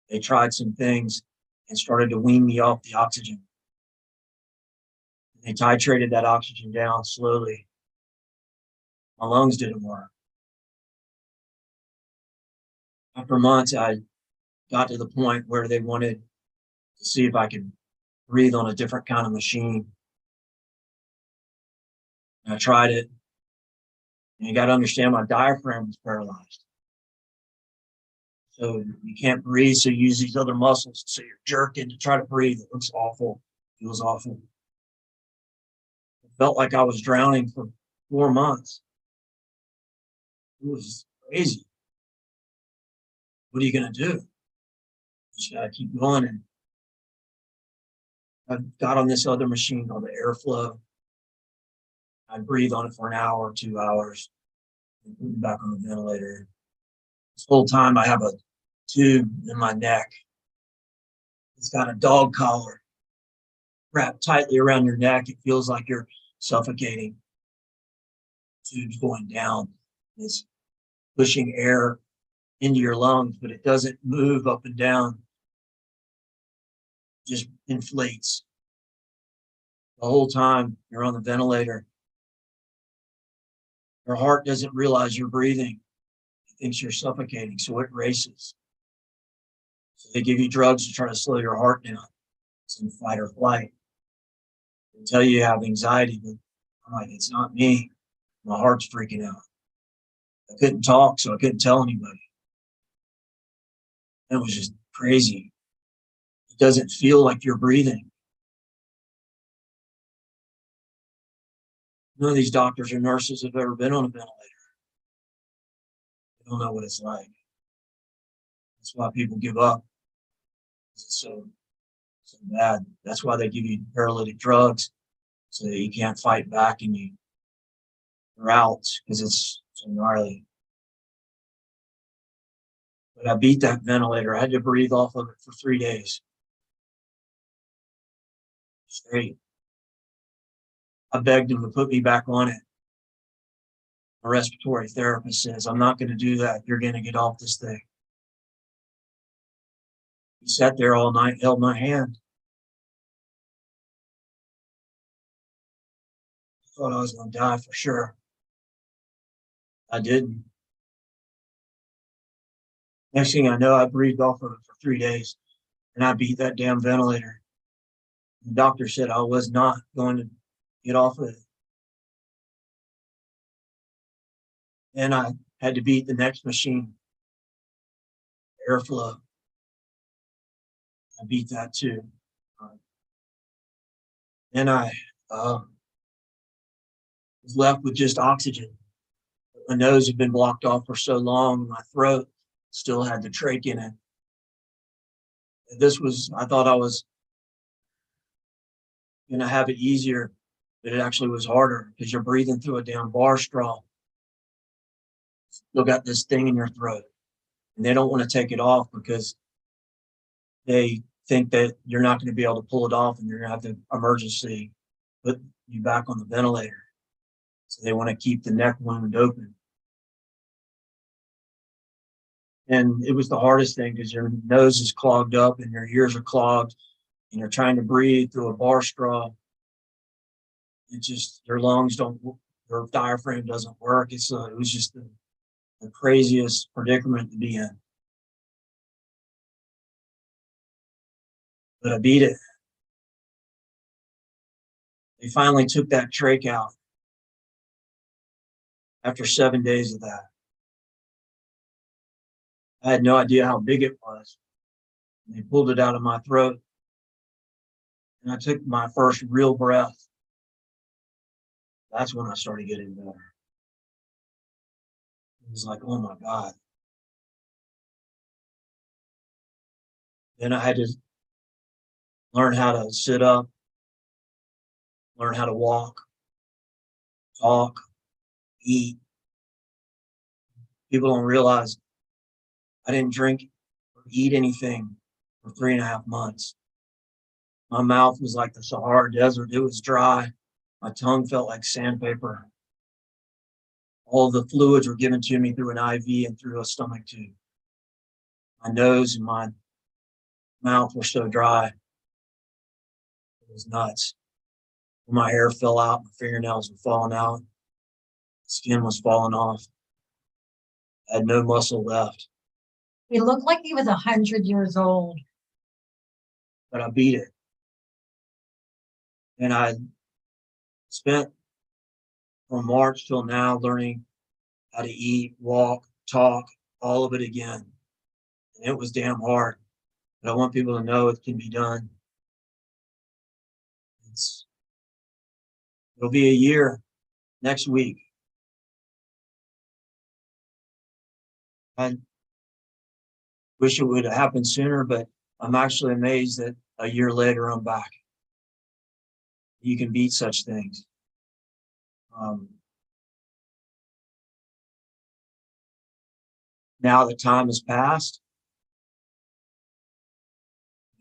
They tried some things and started to wean me off the oxygen. They titrated that oxygen down slowly. My lungs didn't work. After months, I got to the point where they wanted to see if I could breathe on a different kind of machine. And I tried it. And you got to understand my diaphragm was paralyzed. So you can't breathe, so you use these other muscles. So you're jerking to try to breathe. It looks awful. It feels awful. It felt like I was drowning for 4 months. It was crazy. What are you going to do? You just got to keep going. And I got on this other machine called the airflow. I breathe on it for an hour, 2 hours, and put me back on the ventilator. This whole time I have a tube in my neck. It's got a dog collar wrapped tightly around your neck. It feels like you're suffocating. Tube's going down. It's pushing air into your lungs, but it doesn't move up and down. just inflates. The whole time you're on the ventilator, your heart doesn't realize you're breathing. It thinks you're suffocating, so it races. So they give you drugs to try to slow your heart down. It's in fight or flight. They tell you have anxiety, but I'm like, it's not me. My heart's freaking out. I couldn't talk, so I couldn't tell anybody. It was just crazy. It doesn't feel like you're breathing. None of these doctors or nurses have ever been on a ventilator. They don't know what it's like. That's why people give up. It's so bad. That's why they give you paralytic drugs, so that you can't fight back and you're out, because it's so gnarly. But I beat that ventilator. I had to breathe off of it for 3 days straight. I begged him to put me back on it. A respiratory therapist says, I'm not going to do that. You're going to get off this thing. He sat there all night, held my hand. I thought I was going to die for sure. I didn't. Next thing I know, I breathed off of it for 3 days, and I beat that damn ventilator. The doctor said I was not going to get off of it. And I had to beat the next machine, airflow. I beat that too. And I was left with just oxygen. My nose had been blocked off for so long. My throat still had the trach in it. I thought I was going to have it easier, but it actually was harder because you're breathing through a damn bar straw. Still got this thing in your throat, and they don't want to take it off because they think that you're not going to be able to pull it off, and you're going to have to emergency put you back on the ventilator. So they want to keep the neck wound open. And it was the hardest thing because your nose is clogged up and your ears are clogged, and you're trying to breathe through a bar straw. It just, your lungs don't, your diaphragm doesn't work. It was just the craziest predicament to be in. But I beat it. They finally took that trach out after 7 days of that. I had no idea how big it was. They pulled it out of my throat, and I took my first real breath. That's when I started getting better. It was like, oh my God. Then I had to learn how to sit up, learn how to walk, talk, eat. People don't realize I didn't drink or eat anything for 3.5 months. My mouth was like the Sahara Desert. It was dry. My tongue felt like sandpaper. All the fluids were given to me through an IV and through a stomach tube. My nose and my mouth were so dry. It was nuts. My hair fell out. My fingernails were falling out. Skin was falling off. I had no muscle left. He looked like he was 100 years old. But I beat it. And I spent from March till now learning how to eat, walk, talk, all of it again. And it was damn hard. But I want people to know it can be done. It'll be a year next week. I wish it would have happened sooner, but I'm actually amazed that a year later I'm back. You can beat such things. Now that time has passed,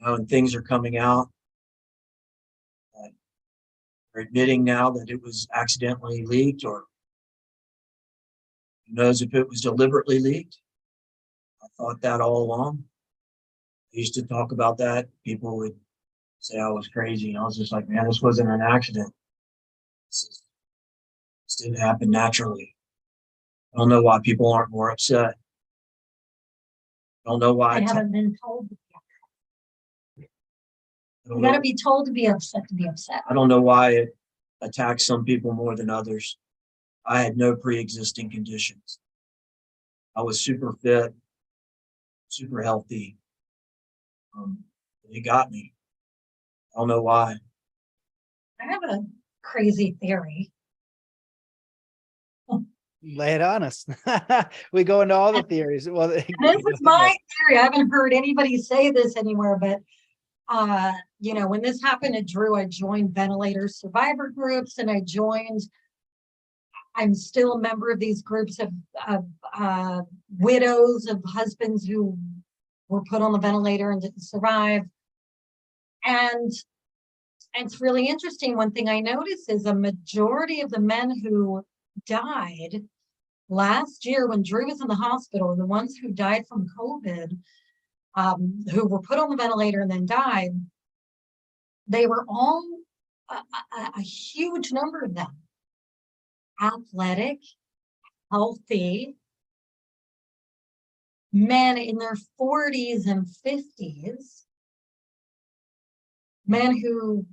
and things are coming out, they're admitting now that it was accidentally leaked, or who knows if it was deliberately leaked. I thought that all along. I used to talk about that. People would say I was crazy. I was just like, man, this wasn't an accident. This didn't happen naturally. I don't know why people aren't more upset. I don't know why. I haven't been told. I You don't got to know. be told to be upset to be upset. I don't know why it attacks some people more than others. I had no pre-existing conditions. I was super fit, super healthy. It got me. I don't know why. I have a crazy theory. Lay it on us. We go into all the theories. Well, This is my theory. I haven't heard anybody say this anywhere, but you know, when this happened to Drew, I joined ventilator survivor groups, and I'm still a member of these groups of widows of husbands who were put on the ventilator and didn't survive. And it's really interesting. One thing I noticed is a majority of the men who died last year when Drew was in the hospital, the ones who died from COVID, who were put on the ventilator and then died, they were all, a huge number of them, athletic, healthy, men in their 40s and 50s, men who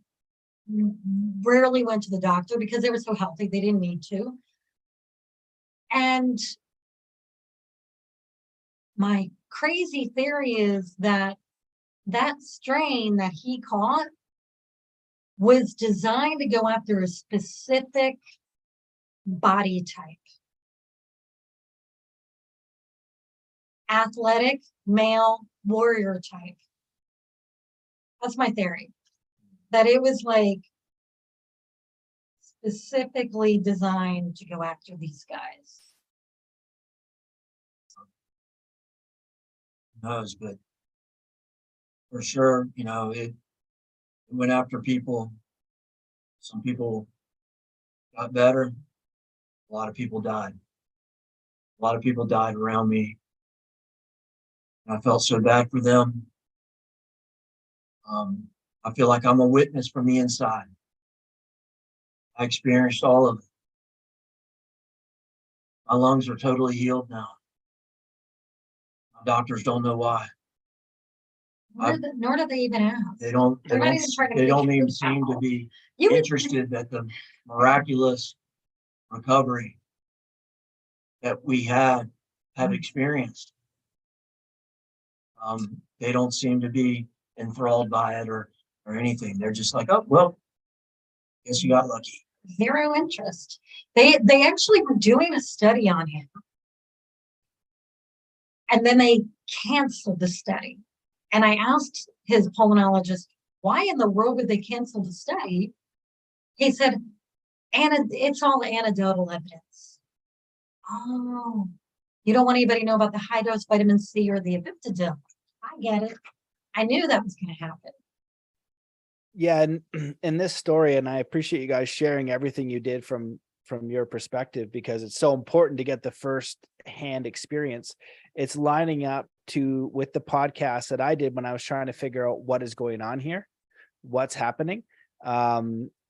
rarely went to the doctor because they were so healthy, they didn't need to. And my crazy theory is that that strain that he caught was designed to go after a specific body type. Athletic, male, warrior type. That's my theory. That it was like specifically designed to go after these guys. Who knows, but for sure, you know, it went after people. Some people got better. A lot of people died. A lot of people died around me. And I felt so bad for them. I feel like I'm a witness from the inside. I experienced all of it. My lungs are totally healed now. My doctors don't know why. Nor do they even ask. They don't even seem to be interested that the miraculous recovery that we have experienced. They don't seem to be enthralled by it or anything. They're just like, oh, well, guess you got lucky. Zero interest. They actually were doing a study on him. And then they canceled the study. And I asked his pulmonologist, why in the world would they cancel the study? He said, it's all anecdotal evidence. Oh, you don't want anybody to know about the high dose vitamin C or the avid. I get it. I knew that was going to happen. Yeah, and in this story, and I appreciate you guys sharing everything you did from your perspective, because it's so important to get the first hand experience. It's lining up with the podcast that I did when I was trying to figure out what is going on here, what's happening.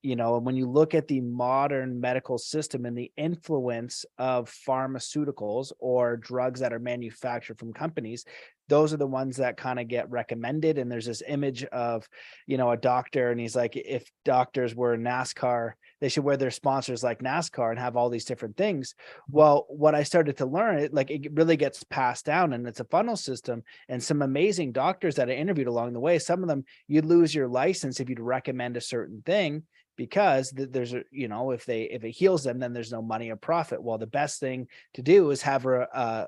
You know, when you look at the modern medical system and the influence of pharmaceuticals or drugs that are manufactured from companies, those are the ones that kind of get recommended. And there's this image of, you know, a doctor, and he's like, if doctors were NASCAR, they should wear their sponsors like NASCAR and have all these different things. Well, what I started to learn, it really gets passed down, and it's a funnel system. And some amazing doctors that I interviewed along the way, some of them, you'd lose your license if you'd recommend a certain thing, because there's a, you know, if it heals them, then there's no money or profit. Well, the best thing to do is have a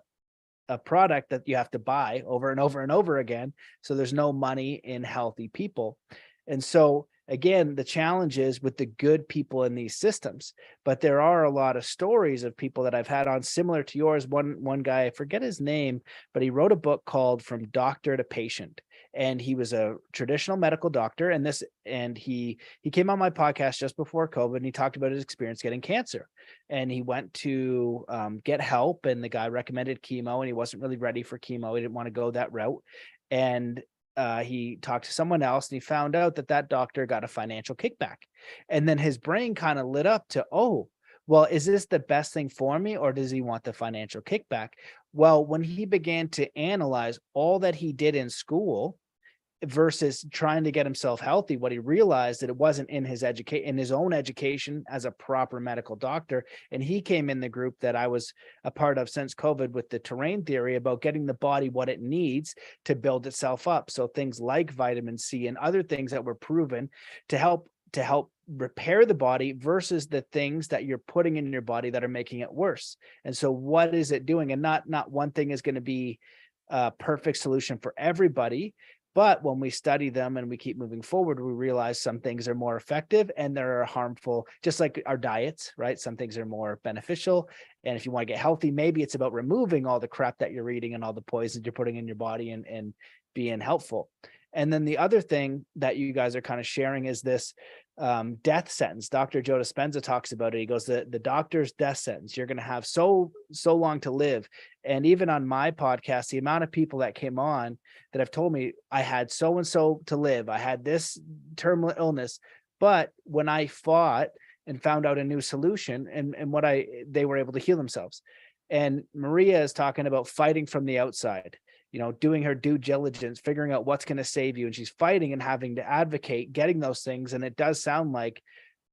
product that you have to buy over and over and over again. So there's no money in healthy people. And so again, the challenge is with the good people in these systems, but there are a lot of stories of people that I've had on similar to yours. One guy, I forget his name, but he wrote a book called From Doctor to Patient. And he was a traditional medical doctor, and he came on my podcast just before COVID, and he talked about his experience getting cancer. And he went to get help, and the guy recommended chemo, and he wasn't really ready for chemo. He didn't want to go that route. And he talked to someone else and he found out that that doctor got a financial kickback. And then his brain kind of lit up to, oh, well, is this the best thing for me, or does he want the financial kickback? Well, when he began to analyze all that he did in school versus trying to get himself healthy, what he realized that it wasn't in his own education as a proper medical doctor. And he came in the group that I was a part of since COVID with the terrain theory about getting the body what it needs to build itself up. So things like vitamin C and other things that were proven to help repair the body versus the things that you're putting in your body that are making it worse. And so what is it doing? And not one thing is going to be a perfect solution for everybody. But when we study them and we keep moving forward, we realize some things are more effective and they're harmful, just like our diets, right? Some things are more beneficial. And if you want to get healthy, maybe it's about removing all the crap that you're eating and all the poisons you're putting in your body and being helpful. And then the other thing that you guys are kind of sharing is this death sentence. Dr. Joe Dispenza talks about it. He goes, the doctor's death sentence, you're going to have so long to live. And even on my podcast, the amount of people that came on that have told me I had so-and-so to live, I had this terminal illness, but when I fought and found out a new solution and they were able to heal themselves. And Maria is talking about fighting from the outside, doing her due diligence, figuring out what's going to save you. And she's fighting and having to advocate, getting those things. And it does sound like,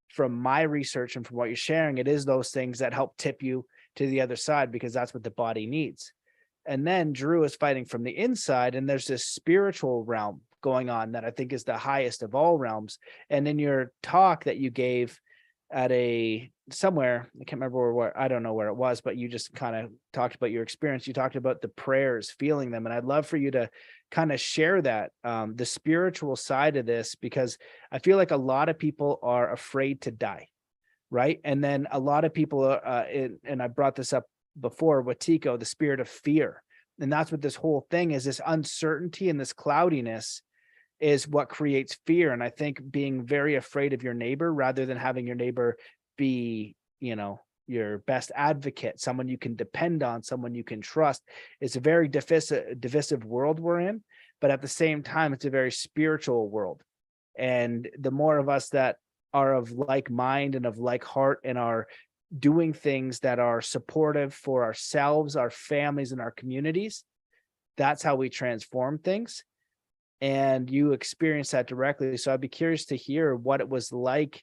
from my research and from what you're sharing, it is those things that help tip you to the other side, because that's what the body needs. And then Drew is fighting from the inside, and there's this spiritual realm going on that I think is the highest of all realms. And in your talk that you gave at somewhere, I can't remember where, I don't know where it was, but you just kind of talked about your experience. You talked about the prayers, feeling them. And I'd love for you to kind of share that, the spiritual side of this, because I feel like a lot of people are afraid to die. Right. And then a lot of people, and I brought this up before with Tico, the spirit of fear. And that's what this whole thing is, this uncertainty and this cloudiness is what creates fear. And I think being very afraid of your neighbor rather than having your neighbor be, your best advocate, someone you can depend on, someone you can trust, is a very divisive world we're in. But at the same time, it's a very spiritual world. And the more of us that are of like mind and of like heart and are doing things that are supportive for ourselves, our families, and our communities, that's how we transform things. And you experience that directly. So I'd be curious to hear what it was like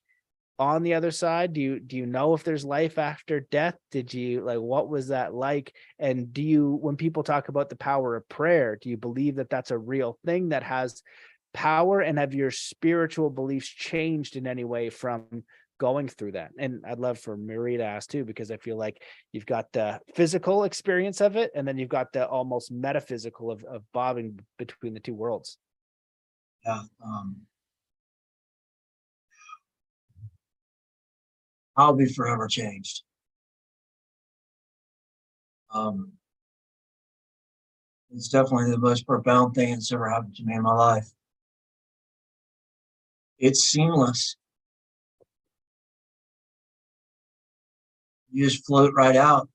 on the other side. Do you know if there's life after death? What was that like? And when people talk about the power of prayer, do you believe that that's a real thing that has power? And have your spiritual beliefs changed in any way from going through that? And I'd love for Maria to ask too, because I feel like you've got the physical experience of it, and then you've got the almost metaphysical of bobbing between the two worlds. Yeah. I'll be forever changed. It's definitely the most profound thing that's ever happened to me in my life. It's seamless. You just float right out.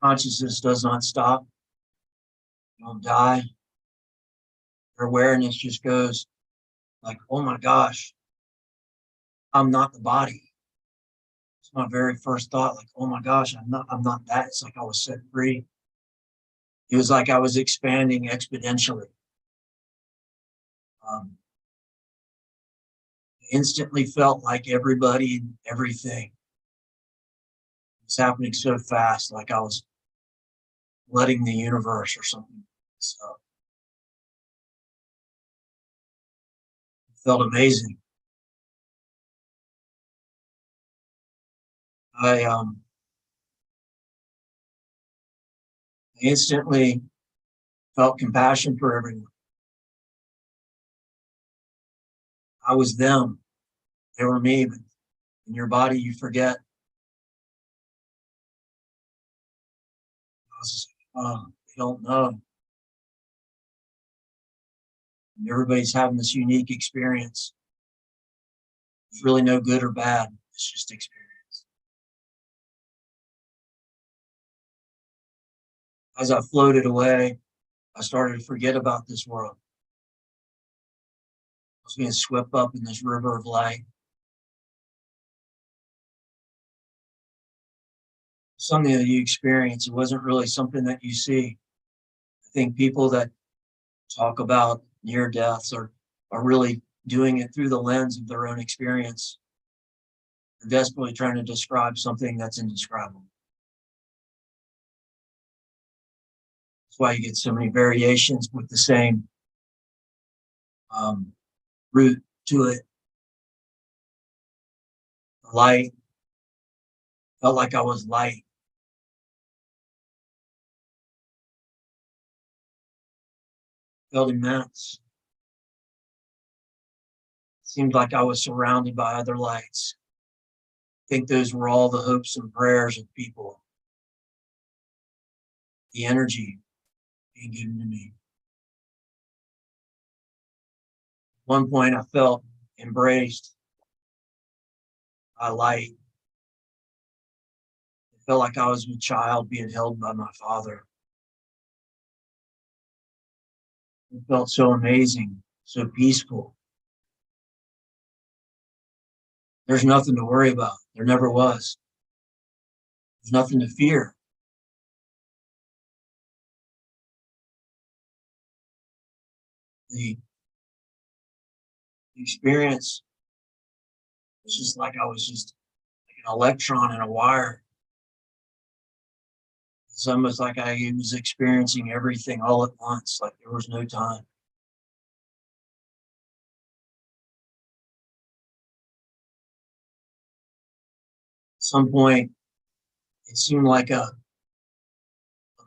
Consciousness does not stop. You don't die. Your awareness just goes like, oh my gosh, I'm not the body. It's my very first thought, like, oh my gosh, I'm not that. It's like I was set free. It was like I was expanding exponentially. Instantly felt like everybody and everything was happening so fast, like I was flooding the universe or something. So it felt amazing. I instantly felt compassion for everyone. I was them. They were me, but in your body, you forget. I was just like, oh, they don't know. And everybody's having this unique experience. It's really no good or bad. It's just experience. As I floated away, I started to forget about this world. was being swept up in this river of light. Something that you experience. It wasn't really something that you see. I think people that talk about near deaths are really doing it through the lens of their own experience. They're desperately trying to describe something that's indescribable. That's why you get so many variations with the same root to it. Light. Felt like I was light. Felt immense. Seemed like I was surrounded by other lights. I think those were all the hopes and prayers of people. The energy being given to me. At one point I felt embraced by light. It felt like I was a child being held by my father. It felt so amazing, so peaceful. There's nothing to worry about. There never was. There's nothing to fear. The experience was just like I was just like an electron in a wire. It's almost like I was experiencing everything all at once, like there was no time. At some point, it seemed like a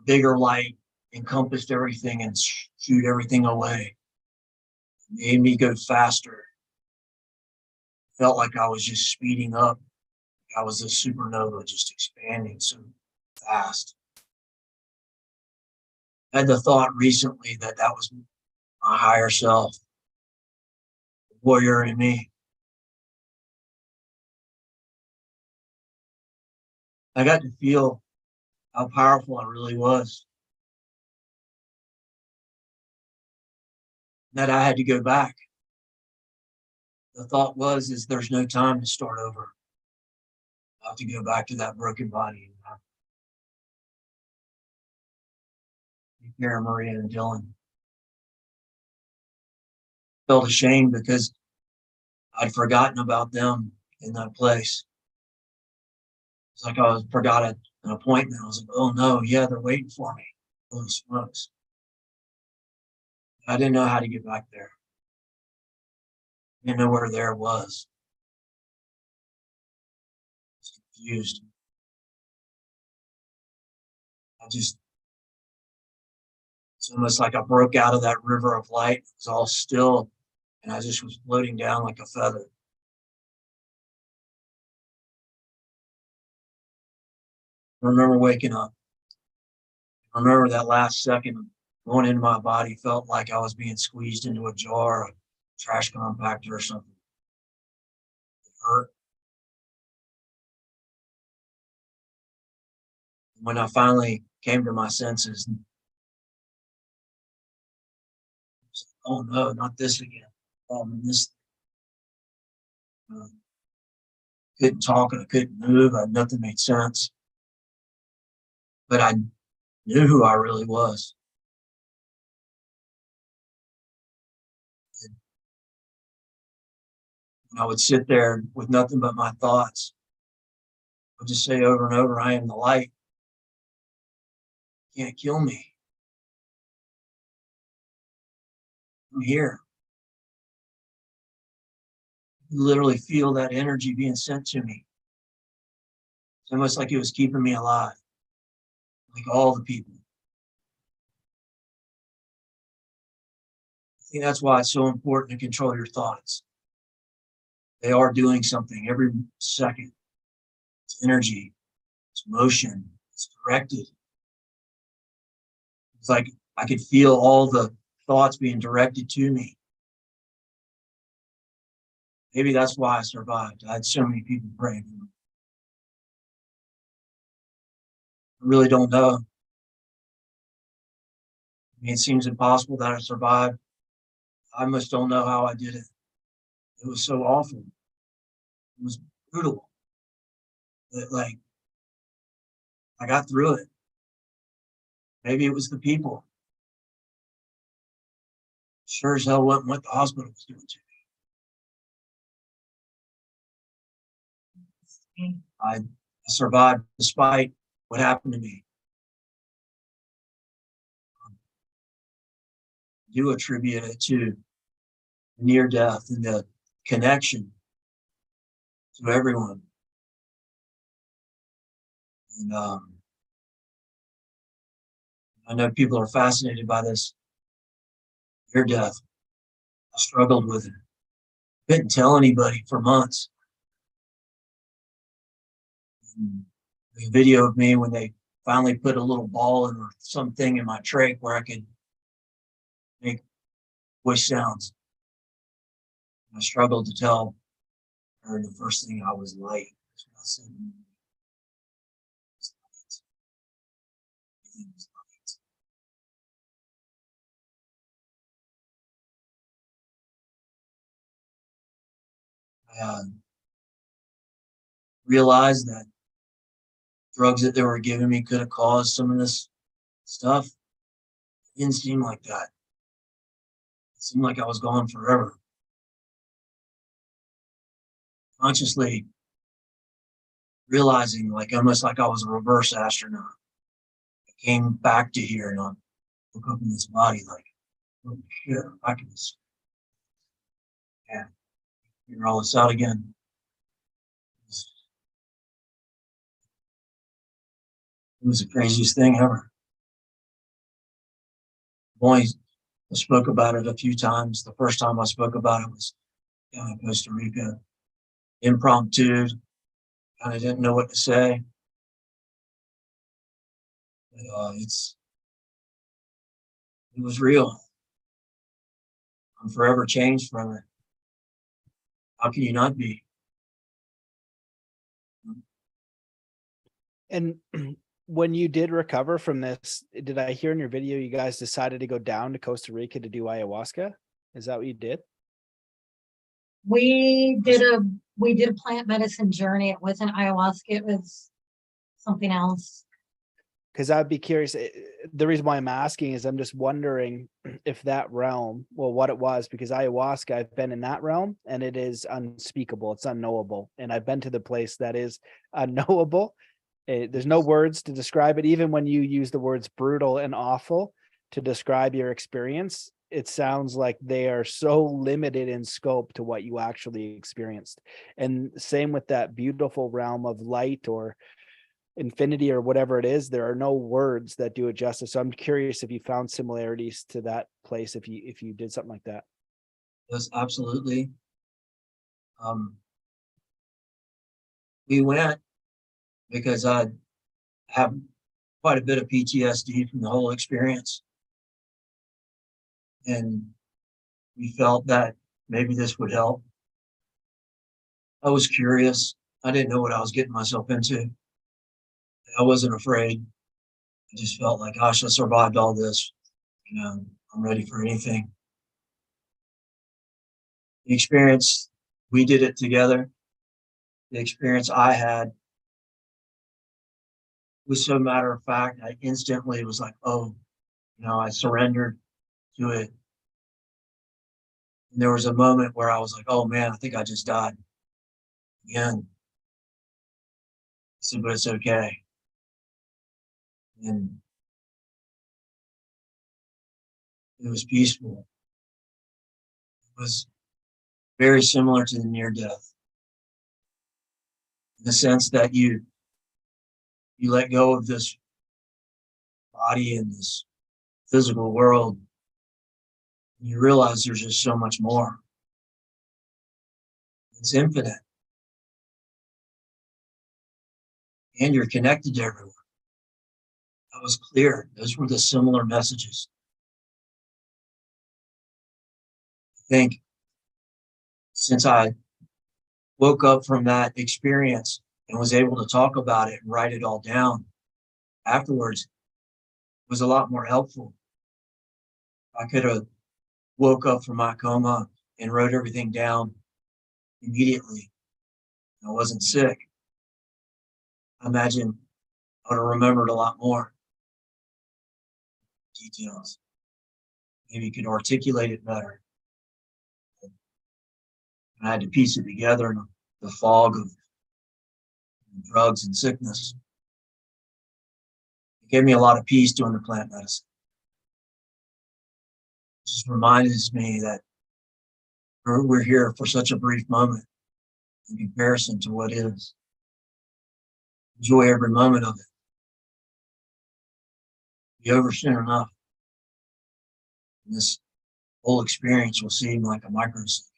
bigger light encompassed everything and shoot everything away. It made me go faster. Felt like I was just speeding up. I was a supernova just expanding so fast. I had the thought recently that that was my higher self, the warrior in me. I got to feel how powerful I really was. That I had to go back. The thought was, there's no time to start over. I have to go back to that broken body. Take care of Maria and Dylan. Felt ashamed because I'd forgotten about them in that place. It's like I forgot an appointment. I was like, oh no, yeah, they're waiting for me. Holy smokes. I didn't know how to get back there. Didn't know where there was. I was confused. It's almost like I broke out of that river of light. It was all still, and I just was floating down like a feather. I remember waking up. I remember that last second going into my body felt like I was being squeezed into a jar, a trash compactor or something. It hurt. When I finally came to my senses, oh no, not this again. This couldn't talk and I couldn't move. Nothing made sense. But I knew who I really was. And I would sit there with nothing but my thoughts. I would just say over and over, I am the light. You can't kill me. I'm here. You literally feel that energy being sent to me. It's almost like it was keeping me alive, like all the people. I think that's why it's so important to control your thoughts. They are doing something every second. It's energy, it's motion, it's directed. It's like I could feel all the thoughts being directed to me. Maybe that's why I survived. I had so many people praying for me. I really don't know. I mean, it seems impossible that I survived. I almost don't know how I did it. It was so awful. It was brutal. But like, I got through it. Maybe it was the people. Sure as hell wasn't what the hospital was doing to me. I survived despite what happened to me. I do attribute it to near death and the connection to everyone. And I know people are fascinated by this near death. I struggled with it. Couldn't tell anybody for months. And there's a video of me when they finally put a little ball or something in my trach where I could make voice sounds. I struggled to tell her the first thing I was light. I said, everything was light. I realized that drugs that they were giving me could have caused some of this stuff. It didn't seem like that. It seemed like I was gone forever. Consciously realizing, like almost like I was a reverse astronaut. I came back to here and I woke up in this body like, oh shit, I can just, yeah, figure all this out again. It was the craziest thing ever. I've only spoke about it a few times. The first time I spoke about it was down in Costa Rica, impromptu. Kind of didn't know what to say. But, it was real. I'm forever changed from it. How can you not be? And when you did recover from this, did I hear in your video you guys decided to go down to Costa Rica to do ayahuasca? Is that what you did? We did a plant medicine journey. It wasn't ayahuasca, it was something else. Because I'd be curious. The reason why I'm asking is I'm just wondering if that realm, well, what it was, because ayahuasca, I've been in that realm and it is unspeakable. It's unknowable. And I've been to the place that is unknowable. There's no words to describe it. Even when you use the words brutal and awful to describe your experience, it sounds like they are so limited in scope to what you actually experienced. And same with that beautiful realm of light or infinity or whatever it is, there are no words that do it justice. So I'm curious if you found similarities to that place, if you did something like that. Yes, absolutely. We went because I have quite a bit of PTSD from the whole experience. And we felt that maybe this would help. I was curious. I didn't know what I was getting myself into. I wasn't afraid. I just felt like, gosh, I survived all this. You know, I'm ready for anything. The experience, we did it together. The experience I had was so matter of fact. I instantly was like, oh, you know, I surrendered to it. And there was a moment where I was like, oh man, I think I just died again. I said, but it's okay. And it was peaceful. It was very similar to the near death in the sense that you let go of this body and this physical world, and you realize there's just so much more. It's infinite. And you're connected to everyone. That was clear. Those were the similar messages. I think since I woke up from that experience and was able to talk about it and write it all down afterwards, it was a lot more helpful. I could have woke up from my coma and wrote everything down immediately. I wasn't sick. I imagine I would have remembered a lot more details. Maybe could articulate it better. I had to piece it together in the fog of drugs and sickness. It gave me a lot of peace doing the plant medicine. It just reminds me that we're here for such a brief moment in comparison to what is. Enjoy every moment of it. Be over soon enough. And this whole experience will seem like a microsecond.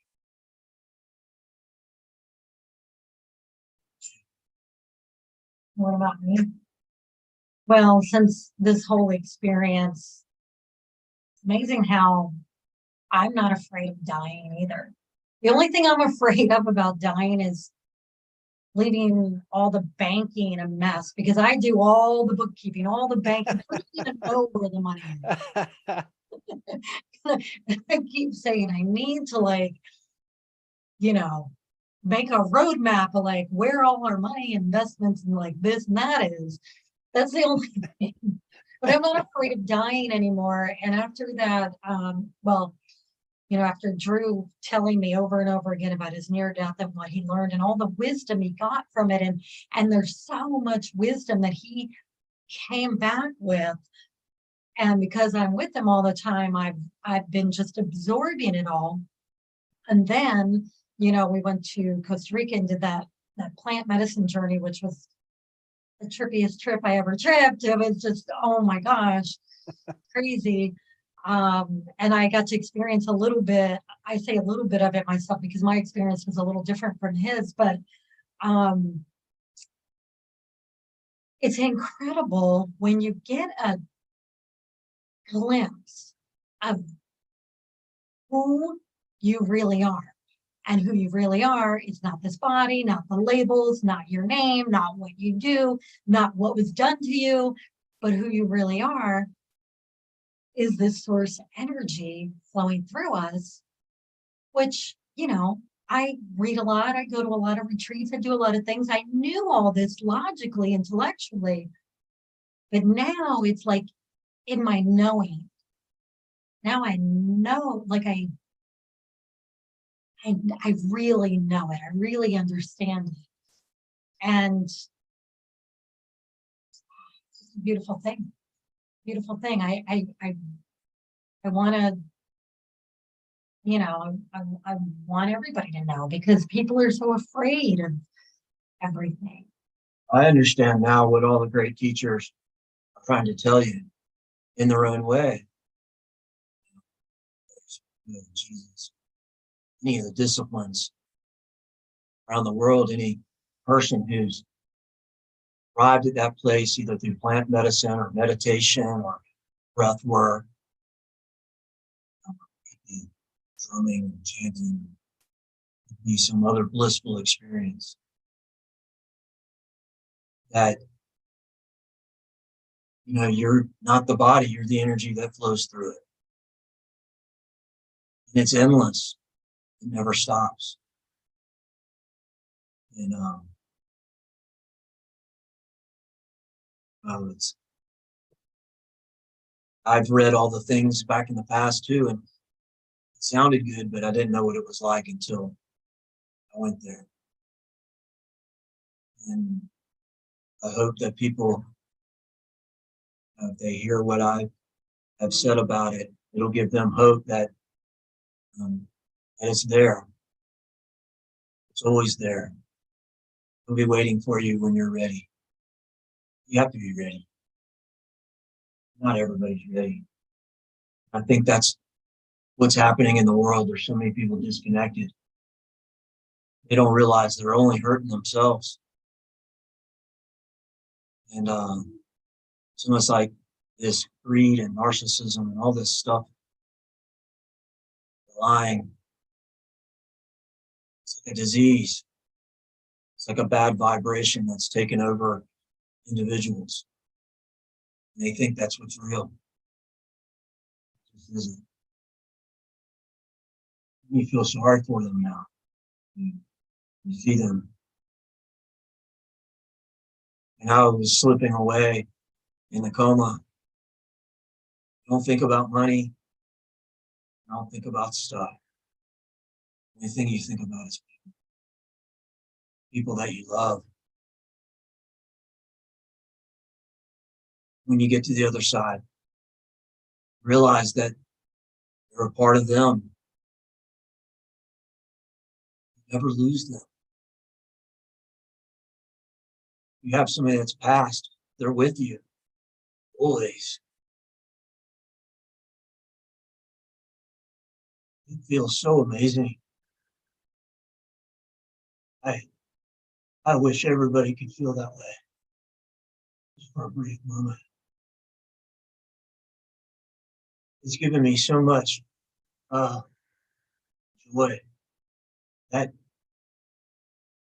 What about me? Well, since this whole experience, it's amazing how I'm not afraid of dying either. The only thing I'm afraid of about dying is leaving all the banking a mess, because I do all the bookkeeping, all the banking. I don't even know where the money is. I keep saying I need to, like, make a roadmap of like where all our money investments and like this and that is. That's the only thing. But I'm not afraid of dying anymore. And after that, after Drew telling me over and over again about his near death and what he learned and all the wisdom he got from it, and there's so much wisdom that he came back with. And because I'm with him all the time, I've been just absorbing it all. And then, we went to Costa Rica and did that plant medicine journey, which was the trippiest trip I ever tripped. It was just, oh my gosh, crazy. And I got to experience a little bit, I say a little bit of it myself because my experience was a little different from his, but it's incredible when you get a glimpse of who you really are. And who you really are is not this body, not the labels, not your name, not what you do, not what was done to you, but who you really are is this source energy flowing through us, which, I read a lot, I go to a lot of retreats, I do a lot of things. I knew all this logically, intellectually, but now it's like in my knowing. Now I know, like I really know it. I really understand it. And it's a beautiful thing. Beautiful thing. I want to, I want everybody to know, because people are so afraid of everything. I understand now what all the great teachers are trying to tell you in their own way. Jesus. Any of the disciplines around the world, any person who's arrived at that place, either through plant medicine or meditation or breath work, drumming, chanting, be some other blissful experience, that you're not the body, you're the energy that flows through it. And it's endless. It never stops. And I've read all the things back in the past too, and it sounded good, but I didn't know what it was like until I went there. And I hope that people, if they hear what I have said about it, it'll give them hope that it's there. It's always there. It'll be waiting for you when you're ready. You have to be ready. Not everybody's ready. I think that's what's happening in the world. There's so many people disconnected. They don't realize they're only hurting themselves. And it's almost like this greed and narcissism and all this stuff, lying. It's like a disease. It's like a bad vibration that's taken over individuals. And they think that's what's real. It just isn't. You feel sorry for them now. You see them. And I was slipping away in the coma. Don't think about money. Don't think about stuff. The only thing you think about is people that you love. When you get to the other side, realize that you're a part of them. Never lose them. You have somebody that's passed, they're with you always. It feels so amazing. I wish everybody could feel that way just for a brief moment. It's given me so much joy that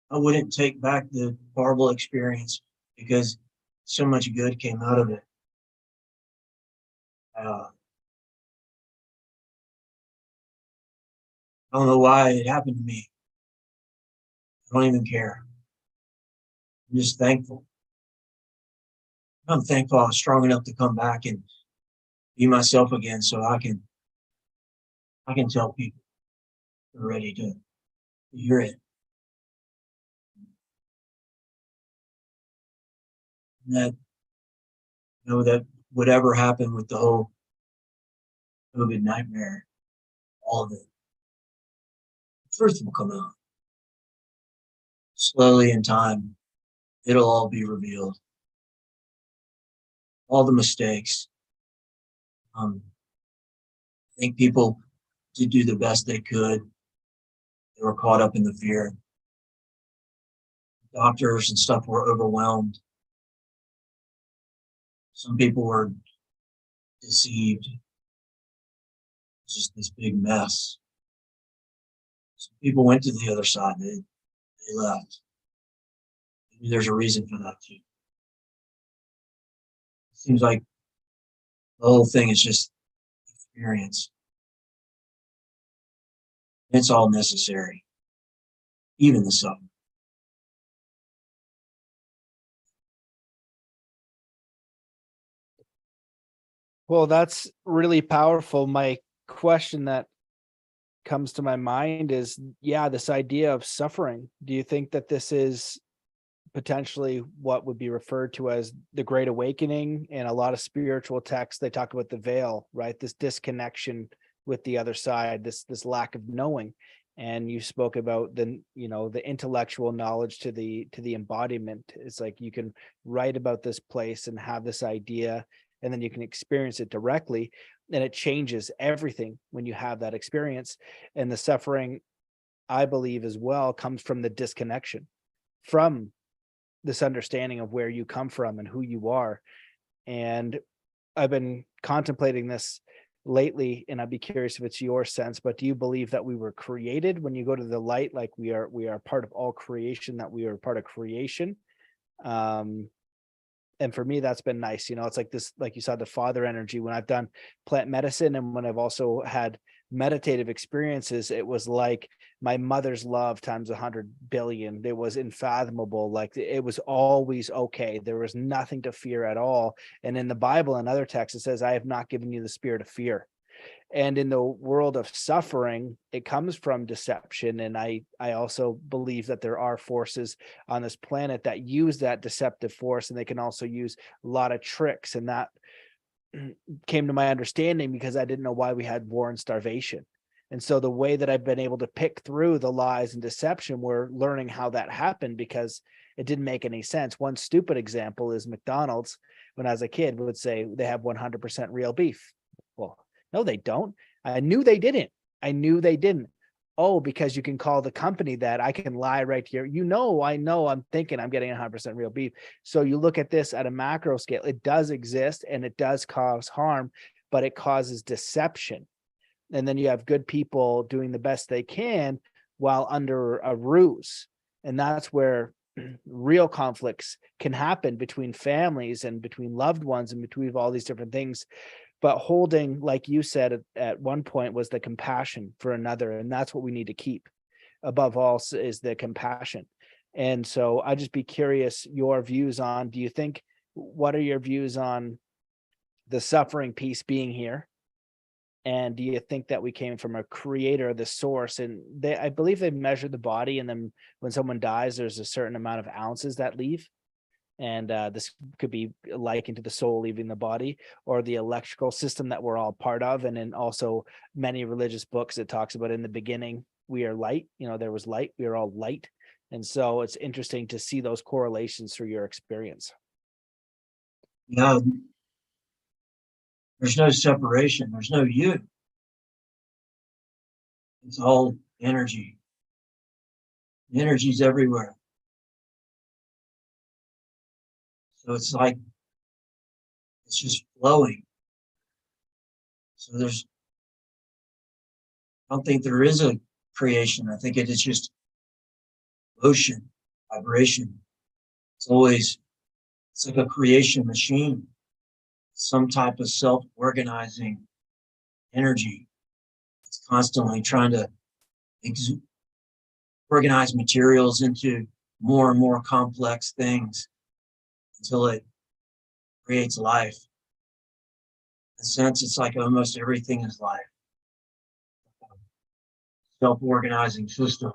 I wouldn't take back the horrible experience because so much good came out of it. I don't know why it happened to me. I don't even care. I'm just thankful. I'm thankful I was strong enough to come back and be myself again, so I can tell people they're ready to hear it. And that, that whatever happened with the whole COVID nightmare, all of it, the truth will come out. Slowly in time, it'll all be revealed. All the mistakes. I think people did do the best they could. They were caught up in the fear. Doctors and stuff were overwhelmed. Some people were deceived. It's just this big mess. Some people went to the other side. They left. Maybe there's a reason for that too. It seems like the whole thing is just experience. It's all necessary, even the suffering. Well, that's really powerful. My question that comes to my mind is, this idea of suffering. Do you think that this is potentially what would be referred to as the Great Awakening? In a lot of spiritual texts, they talk about the veil, right? This disconnection with the other side, this lack of knowing. And you spoke about the intellectual knowledge to the embodiment. It's like you can write about this place and have this idea, and then you can experience it directly, and it changes everything when you have that experience. And the suffering, I believe as well, comes from the disconnection from this understanding of where you come from and who you are. And I've been contemplating this lately, and I'd be curious if it's your sense, but do you believe that we were created when you go to the light, like we are part of all creation, that we are part of creation? And for me, that's been nice. It's like this, like you saw, the father energy. When I've done plant medicine and when I've also had meditative experiences, it was like my mother's love times 100 billion. It was unfathomable. Like it was always okay. There was nothing to fear at all. And in the Bible and other texts, it says, I have not given you the spirit of fear. And in the world of suffering, it comes from deception. And I also believe that there are forces on this planet that use that deceptive force, and they can also use a lot of tricks. And that came to my understanding because I didn't know why we had war and starvation. And so the way that I've been able to pick through the lies and deception, we're learning how that happened, because it didn't make any sense. One stupid example is McDonald's, when I was a kid, would say they have 100% real beef. Well, no, they don't. I knew they didn't. Oh, because you can call the company that. I can lie right here. I know I'm thinking I'm getting 100% real beef. So you look at this at a macro scale, it does exist and it does cause harm, but it causes deception. And then you have good people doing the best they can while under a ruse. And that's where real conflicts can happen between families and between loved ones and between all these different things. But holding, like you said at one point, was the compassion for another. And that's what we need to keep. above all is the compassion. And so I'd just be curious your views on, what are your views on the suffering piece being here? And do you think that we came from a creator, the source? And I believe they measure the body, and then when someone dies, there's a certain amount of ounces that leave. And this could be likened to the soul leaving the body, or the electrical system that we're all part of. And then also many religious books, it talks about in the beginning, we are light, there was light, we are all light. And so it's interesting to see those correlations through your experience. Yeah, there's no separation. There's no you. It's all energy. The energy's everywhere. So it's like, it's just flowing. So I don't think there is a creation. I think it is just motion, vibration. It's like a creation machine, some type of self-organizing energy. It's constantly trying to organize materials into more and more complex things until it creates life. In a sense, it's like almost everything is life. Self-organizing system.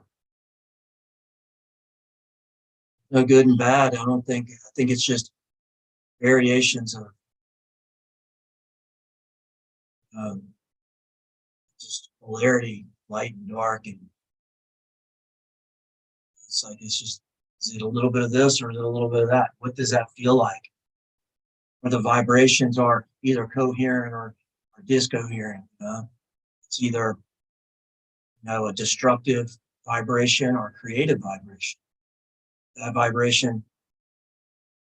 No good and bad. I think it's just variations of just polarity, light and dark, and it's like, is it a little bit of this or is it a little bit of that? What does that feel like? Where the vibrations are either coherent or discoherent. It's either a destructive vibration or creative vibration. That vibration,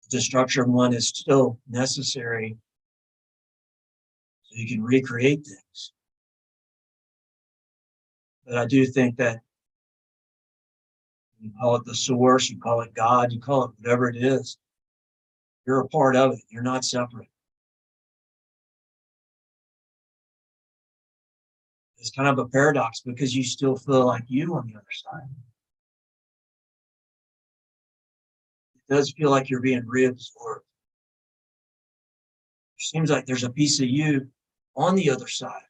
the destruction one, is still necessary so you can recreate things. But I do think that you call it the source, you call it God, you call it whatever it is, you're a part of it. You're not separate. It's kind of a paradox because you still feel like you on the other side. It does feel like you're being reabsorbed. It seems like there's a piece of you on the other side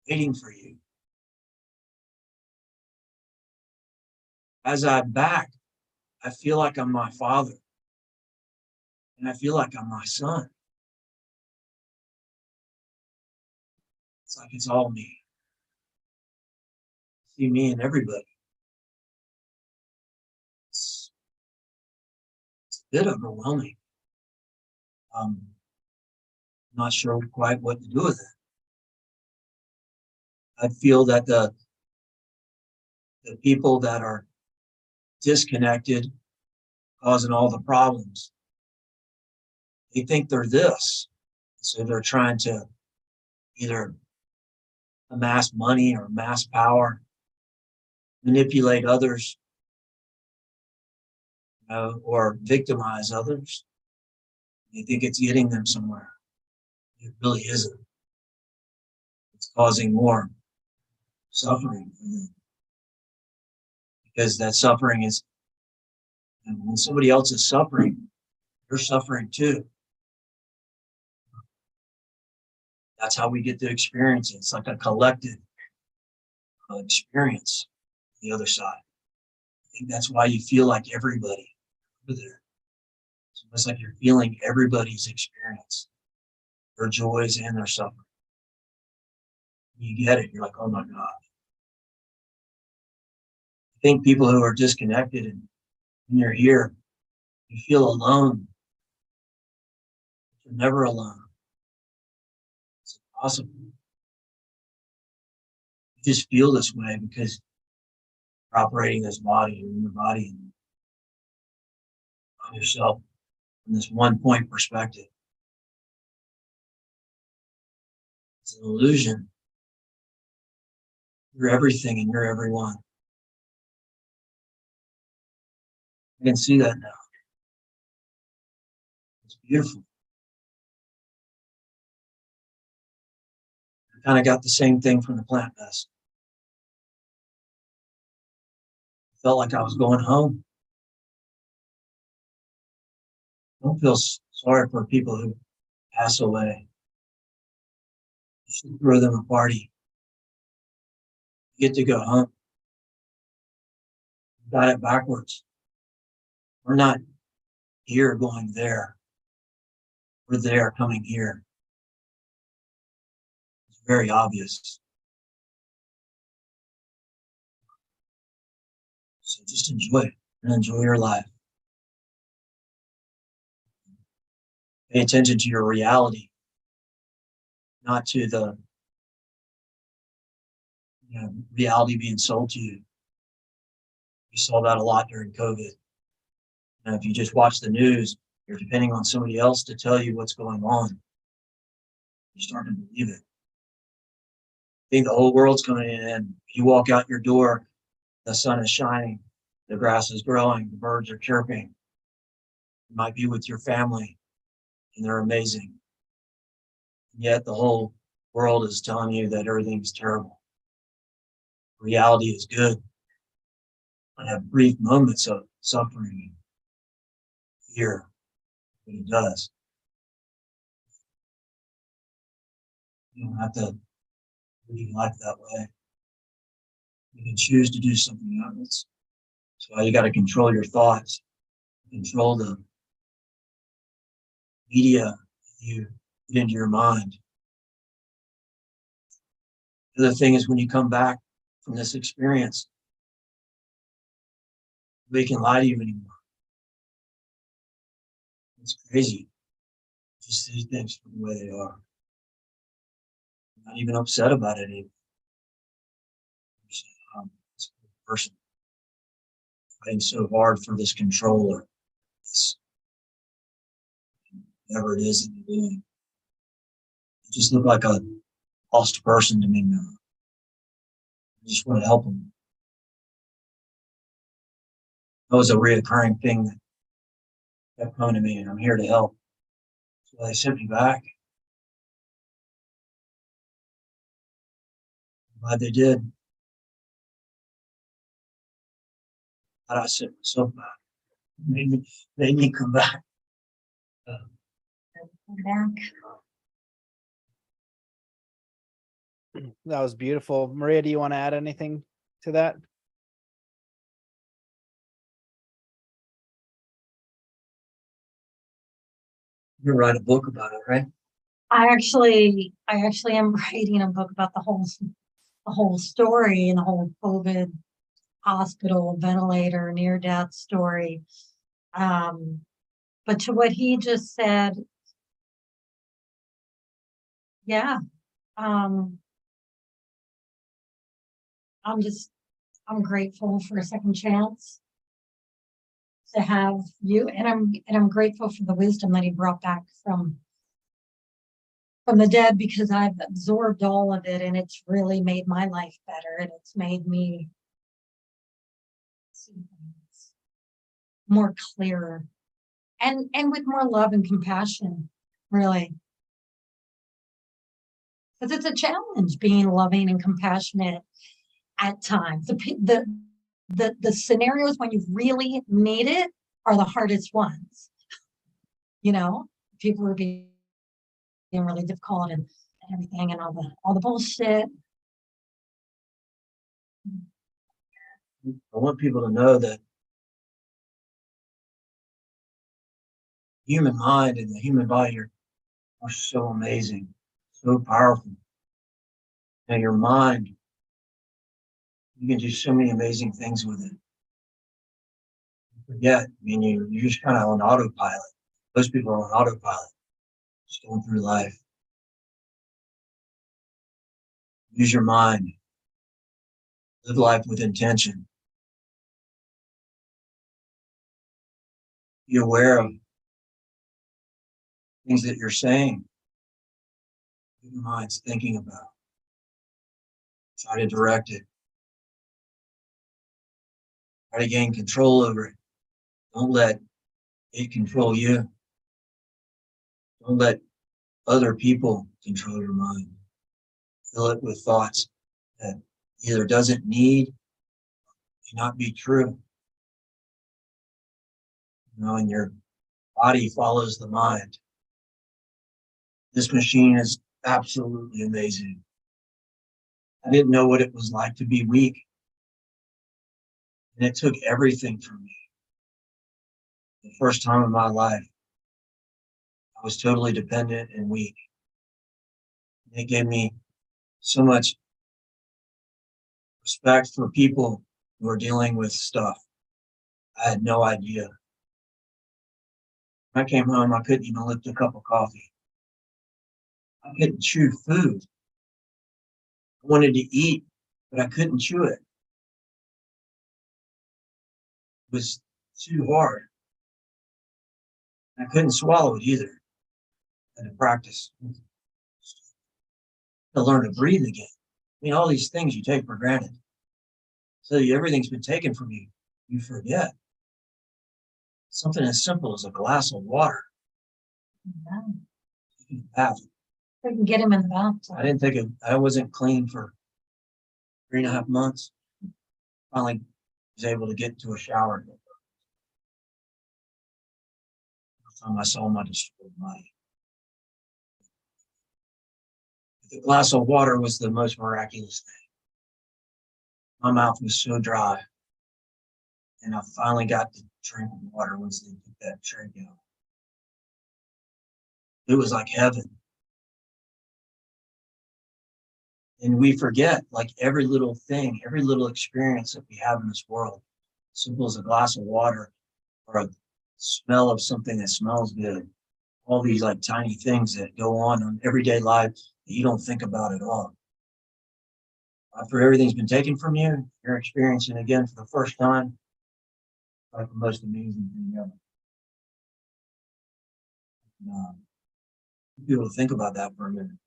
waiting for you. As I'm back, I feel like I'm my father. And I feel like I'm my son. It's like it's all me. See me and everybody. It's a bit overwhelming. I'm not sure quite what to do with it. I feel that the people that are disconnected, causing all the problems, they think they're this. So they're trying to either amass money or amass power, manipulate others, or victimize others. They think it's getting them somewhere. It really isn't. It's causing more suffering for them. Because that suffering is, when somebody else is suffering, you're suffering too. That's how we get to experience it. It's like a collective experience on the other side. I think that's why you feel like everybody over there. It's almost like you're feeling everybody's experience, their joys and their suffering. You get it. You're like, oh my God. I think people who are disconnected and when you're here, you feel alone. You're never alone. It's impossible. You just feel this way because you're operating this body, you're in your body, and on yourself from this one point perspective. It's an illusion. You're everything and you're everyone. I can see that now. It's beautiful. I kind of got the same thing from the plant medicine. felt like I was going home. Don't feel sorry for people who pass away. You should throw them a party. You get to go home. You got it backwards. We're not here going there. We're there coming here. It's very obvious. So just enjoy it and enjoy your life. Pay attention to your reality, not to the reality being sold to you. We saw that a lot during COVID. And if you just watch the news, you're depending on somebody else to tell you what's going on. You're starting to believe it. I think the whole world's coming in. You walk out your door, the sun is shining, the grass is growing, the birds are chirping. You might be with your family, and they're amazing. And yet the whole world is telling you that everything's terrible. Reality is good. I have brief moments of suffering, fear, but it does. You don't have to live your life that way. You can choose to do something else. So you got to control your thoughts, control the media you put into your mind. The other thing is when you come back from this experience, they can lie to you anymore. It's crazy. Just see things for the way they are. I'm not even upset about it anymore. This person fighting so hard for this control or this whatever it is that they're doing. You just look like a lost person to me now. I just want to help them. That was a reoccurring thing that kept coming to me, and I'm here to help. So they sent me back. I'm glad they did. Glad I sent myself back. Made me come back. That was beautiful. Maria, do you want to add anything to that? You write a book about it, right? I actually am writing a book about the whole story and the whole COVID hospital ventilator near death story. But to what he just said, yeah, I'm grateful for a second chance to have you, and I'm grateful for the wisdom that he brought back from the dead, because I've absorbed all of it, and it's really made my life better, and it's made me see things more clearer and with more love and compassion, really. Because it's a challenge being loving and compassionate at times. The scenarios when you really need it are the hardest ones. People are being really difficult and everything, and all the bullshit. I want people to know that the human mind and the human body are so amazing, so powerful. And your mind, you can do so many amazing things with it. You forget, you're just kind of on autopilot. Most people are on autopilot, just going through life. Use your mind. Live life with intention. Be aware of things that you're saying, what your mind's thinking about. Try to direct it. Try to gain control over it. Don't let it control you. Don't let other people control your mind. Fill it with thoughts that either doesn't need may not be true. You know, and your body follows the mind. This machine is absolutely amazing. I didn't know what it was like to be weak. And it took everything from me. The first time in my life, I was totally dependent and weak. And it gave me so much respect for people who are dealing with stuff. I had no idea. When I came home, I couldn't even lift a cup of coffee. I couldn't chew food. I wanted to eat, but I couldn't chew it. It was too hard. I couldn't swallow it either. I had to practice to learn to breathe again. I mean, all these things you take for granted. So everything's been taken from you. You forget. Something as simple as a glass of water. Yeah. Bath. We can get him in the bathtub. I didn't think it, I wasn't clean for 3.5 months. Finally was able to get into a shower. First time I saw my destroyed body. The glass of water was the most miraculous thing. My mouth was so dry. And I finally got to drink water once they took that drink out. It was like heaven. And we forget, like, every little thing, every little experience that we have in this world, simple as a glass of water or a smell of something that smells good, all these like tiny things that go on in everyday life that you don't think about at all. After everything's been taken from you, you're experiencing again for the first time, like the most amazing thing ever. People think about that for a minute.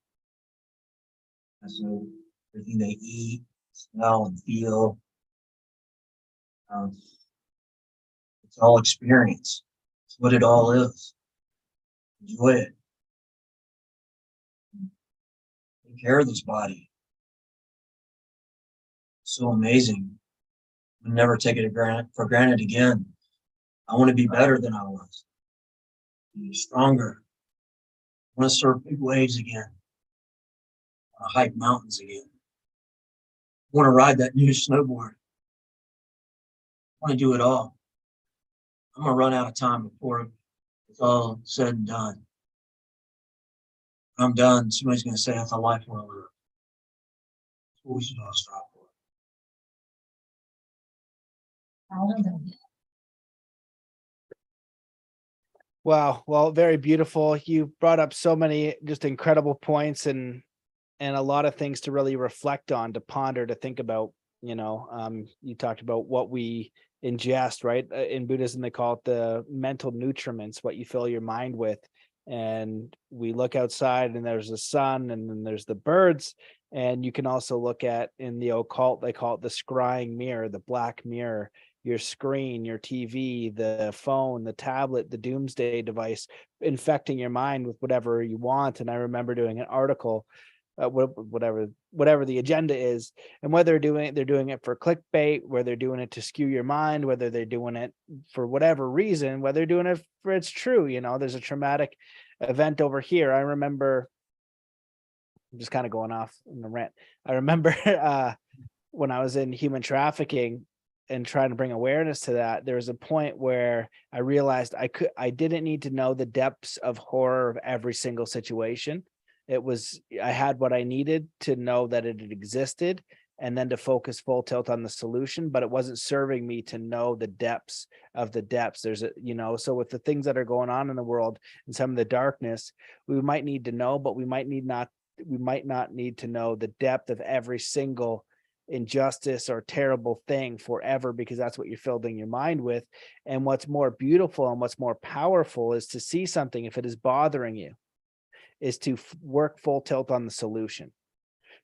And so everything they eat, smell, and feel, it's all experience. It's what it all is. Enjoy it. Take care of this body. It's so amazing. I'll never take it for granted again. I want to be better than I was. Be stronger. I want to surf big waves again. I want to hike mountains again. I want to ride that new snowboard. I want to do it all. I'm going to run out of time before it's all said and done. When I'm done, somebody's going to say that's a life well lived. That's what we should all strive for. Wow. Well, very beautiful. You brought up so many just incredible points and a lot of things to really reflect on, to ponder, to think about. You talked about what we ingest, right? In Buddhism, they call it the mental nutriments, what you fill your mind with. And we look outside and there's the sun and then there's the birds. And you can also look at, in the occult, they call it the scrying mirror, the black mirror, your screen, your TV, the phone, the tablet, the doomsday device, infecting your mind with whatever you want. And I remember doing an article, whatever the agenda is, and whether they're doing it for clickbait, whether they're doing it to skew your mind, whether they're doing it for whatever reason, whether they're doing it for it's true. There's a traumatic event over here. I remember, I'm just kind of going off in the rant. I remember when I was in human trafficking and trying to bring awareness to that, there was a point where I realized I didn't need to know the depths of horror of every single situation. I had what I needed to know that it had existed, and then to focus full tilt on the solution, but it wasn't serving me to know the depths of the depths. So with the things that are going on in the world and some of the darkness, we might need to know, but we might not need to know the depth of every single injustice or terrible thing forever, because that's what you're filling your mind with. And what's more beautiful and what's more powerful is to see something, if it is bothering you, is to work full tilt on the solution.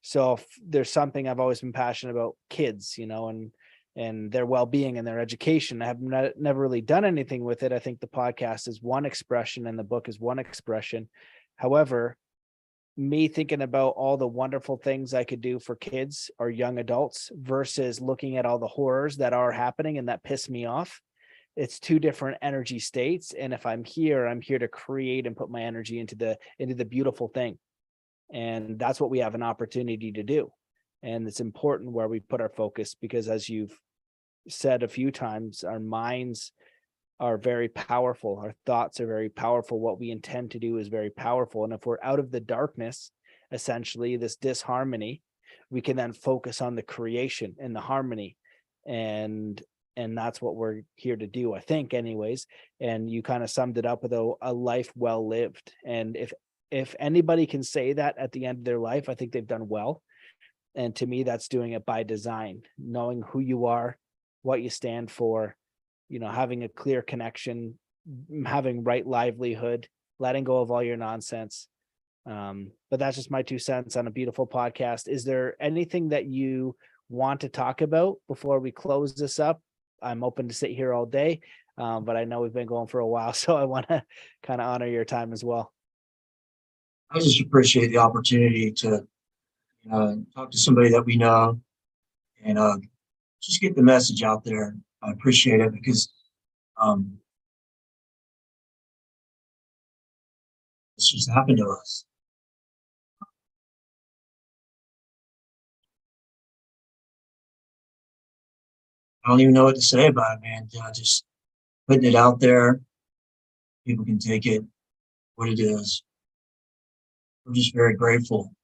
So if there's something, I've always been passionate about kids, and their well-being and their education. I have never really done anything with it. I think the podcast is one expression and the book is one expression. However, me thinking about all the wonderful things I could do for kids or young adults versus looking at all the horrors that are happening and that piss me off. It's two different energy states. And if I'm here to create and put my energy into the beautiful thing. And that's what we have an opportunity to do. And it's important where we put our focus, because as you've said a few times, our minds are very powerful. Our thoughts are very powerful. What we intend to do is very powerful. And if we're out of the darkness, essentially this disharmony, we can then focus on the creation and the harmony. And that's what we're here to do, I think, anyways. And you kind of summed it up with a life well lived. And if anybody can say that at the end of their life, I think they've done well. And to me, that's doing it by design, knowing who you are, what you stand for, having a clear connection, having right livelihood, letting go of all your nonsense. But that's just my 2 cents on a beautiful podcast. Is there anything that you want to talk about before we close this up? I'm open to sit here all day, but I know we've been going for a while, so I want to kind of honor your time as well. I just appreciate the opportunity to talk to somebody that we know and just get the message out there. I appreciate it because this just happened to us. I don't even know what to say about it, man. Just putting it out there. People can take it what it is. We're just very grateful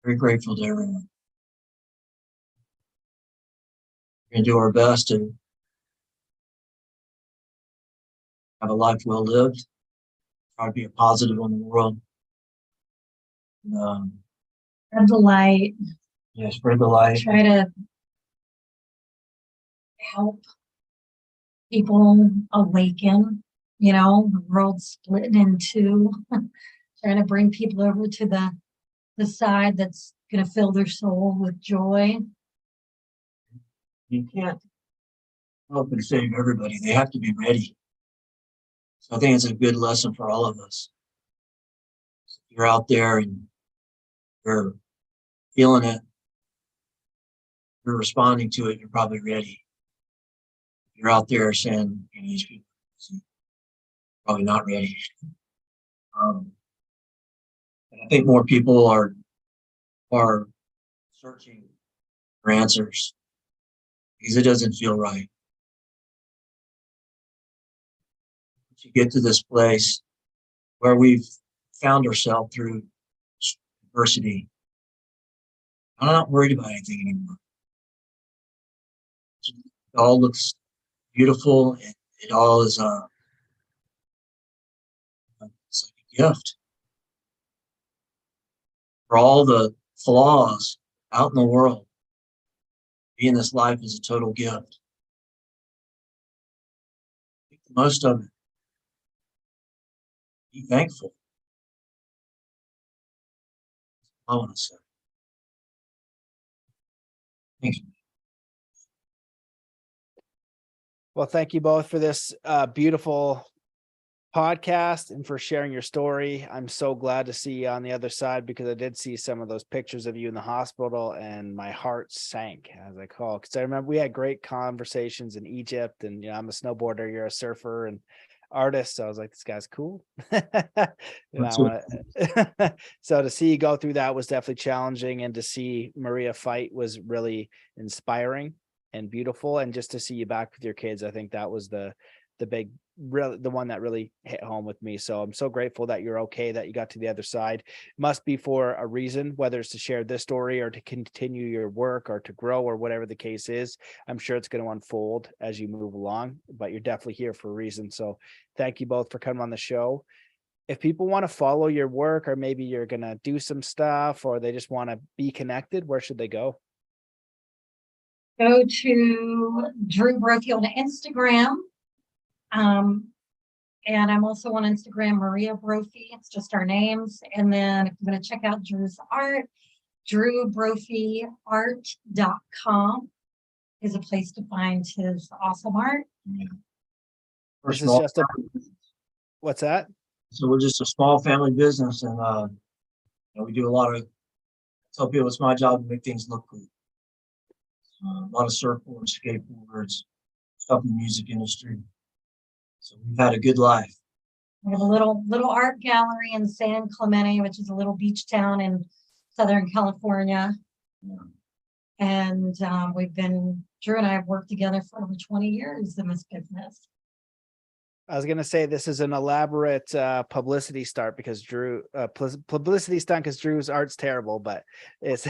to everyone. We're going to do our best to have a life well lived, try to be a positive on the world. Spread the light. Yeah, spread the light. Try to help people awaken, the world's split in two. Trying to bring people over to the side that's going to fill their soul with joy. You can't help and save everybody. They have to be ready. So I think it's a good lesson for all of us. If you're out there and you're feeling it, you're responding to it, you're probably ready. If you're out there saying, these people probably not ready. I think more people are searching for answers because it doesn't feel right. Once you get to this place where we've found ourselves through adversity, I'm not worried about anything anymore. It all looks beautiful. It all is it's like a gift. For all the flaws out in the world, being this life is a total gift. Make the most of it. Be thankful. I want to say. Thank you. Well, thank you both for this beautiful podcast and for sharing your story. I'm so glad to see you on the other side, because I did see some of those pictures of you in the hospital and my heart sank. I was like, oh, because I remember we had great conversations in Egypt, and I'm a snowboarder, you're a surfer and artist, so I was like, this guy's cool. So to see you go through that was definitely challenging, and to see Maria fight was really inspiring and beautiful. And just to see you back with your kids, I think that was the one that really hit home with me. So I'm so grateful that you're okay, that you got to the other side. It must be for a reason, whether it's to share this story or to continue your work or to grow or whatever the case is. I'm sure it's going to unfold as you move along, but you're definitely here for a reason. So thank you both for coming on the show. If people want to follow your work, or maybe you're going to do some stuff, or they just want to be connected, where should they go? Go to Drew Brophy on Instagram. And I'm also on Instagram, Maria Brophy. It's just our names. And then if you're going to check out Drew's art, drewbrophyart.com is a place to find his awesome art. Yeah. This is just what's that? So we're just a small family business, and we do a lot of, tell people it's my job to make things look cool. A lot of surfboards, skateboards, stuff in the music industry. So we've had a good life. We have a little art gallery in San Clemente, which is a little beach town in Southern California. Yeah. And Drew and I have worked together for over 20 years in this business. I was gonna say this is an elaborate publicity stunt because Drew's art's terrible, but it's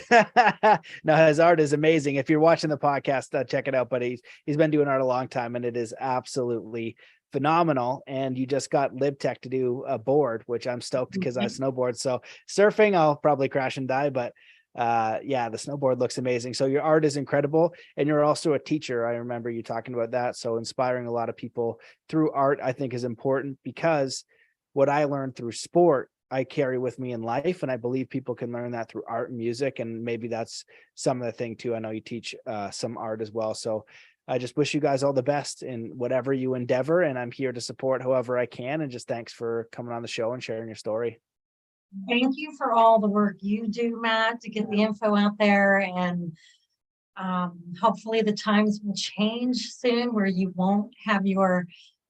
no, his art is amazing. If you're watching the podcast, check it out. But he's been doing art a long time, and it is absolutely phenomenal. And you just got LibTech to do a board, which I'm stoked because I snowboard. So surfing, I'll probably crash and die, but yeah, the snowboard looks amazing. So your art is incredible, and you're also a teacher. I remember you talking about that. So inspiring a lot of people through art, I think, is important, because what I learned through sport, I carry with me in life, and I believe people can learn that through art and music, and maybe that's some of the thing too. I know you teach some art as well. So I just wish you guys all the best in whatever you endeavor, and I'm here to support however I can. And just thanks for coming on the show and sharing your story. Thank you for all the work you do, Matt, to get the info out there. And hopefully the times will change soon where you won't have your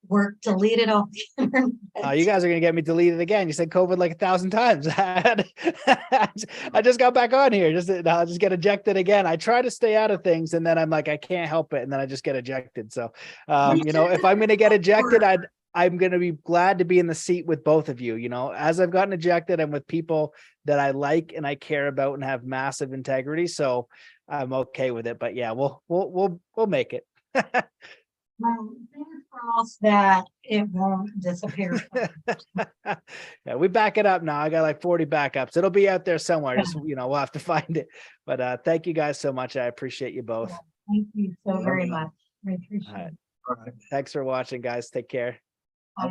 work deleted off the internet. You guys are going to get me deleted again. You said COVID like 1,000 times. I just got back on here. I'll just get ejected again. I try to stay out of things, and then I'm like, I can't help it. And then I just get ejected. So, if I'm going to get ejected, I'm going to be glad to be in the seat with both of you. As I've gotten ejected, I'm with people that I like and I care about and have massive integrity. So I'm okay with it, but yeah, we'll make it. Well, fingers crossed that it won't disappear. Yeah, we back it up now. I got like 40 backups. It'll be out there somewhere. Just, we'll have to find it. But thank you guys so much. I appreciate you both. Thank you so very much. I appreciate it. All right. Thanks for watching, guys. Take care. Bye.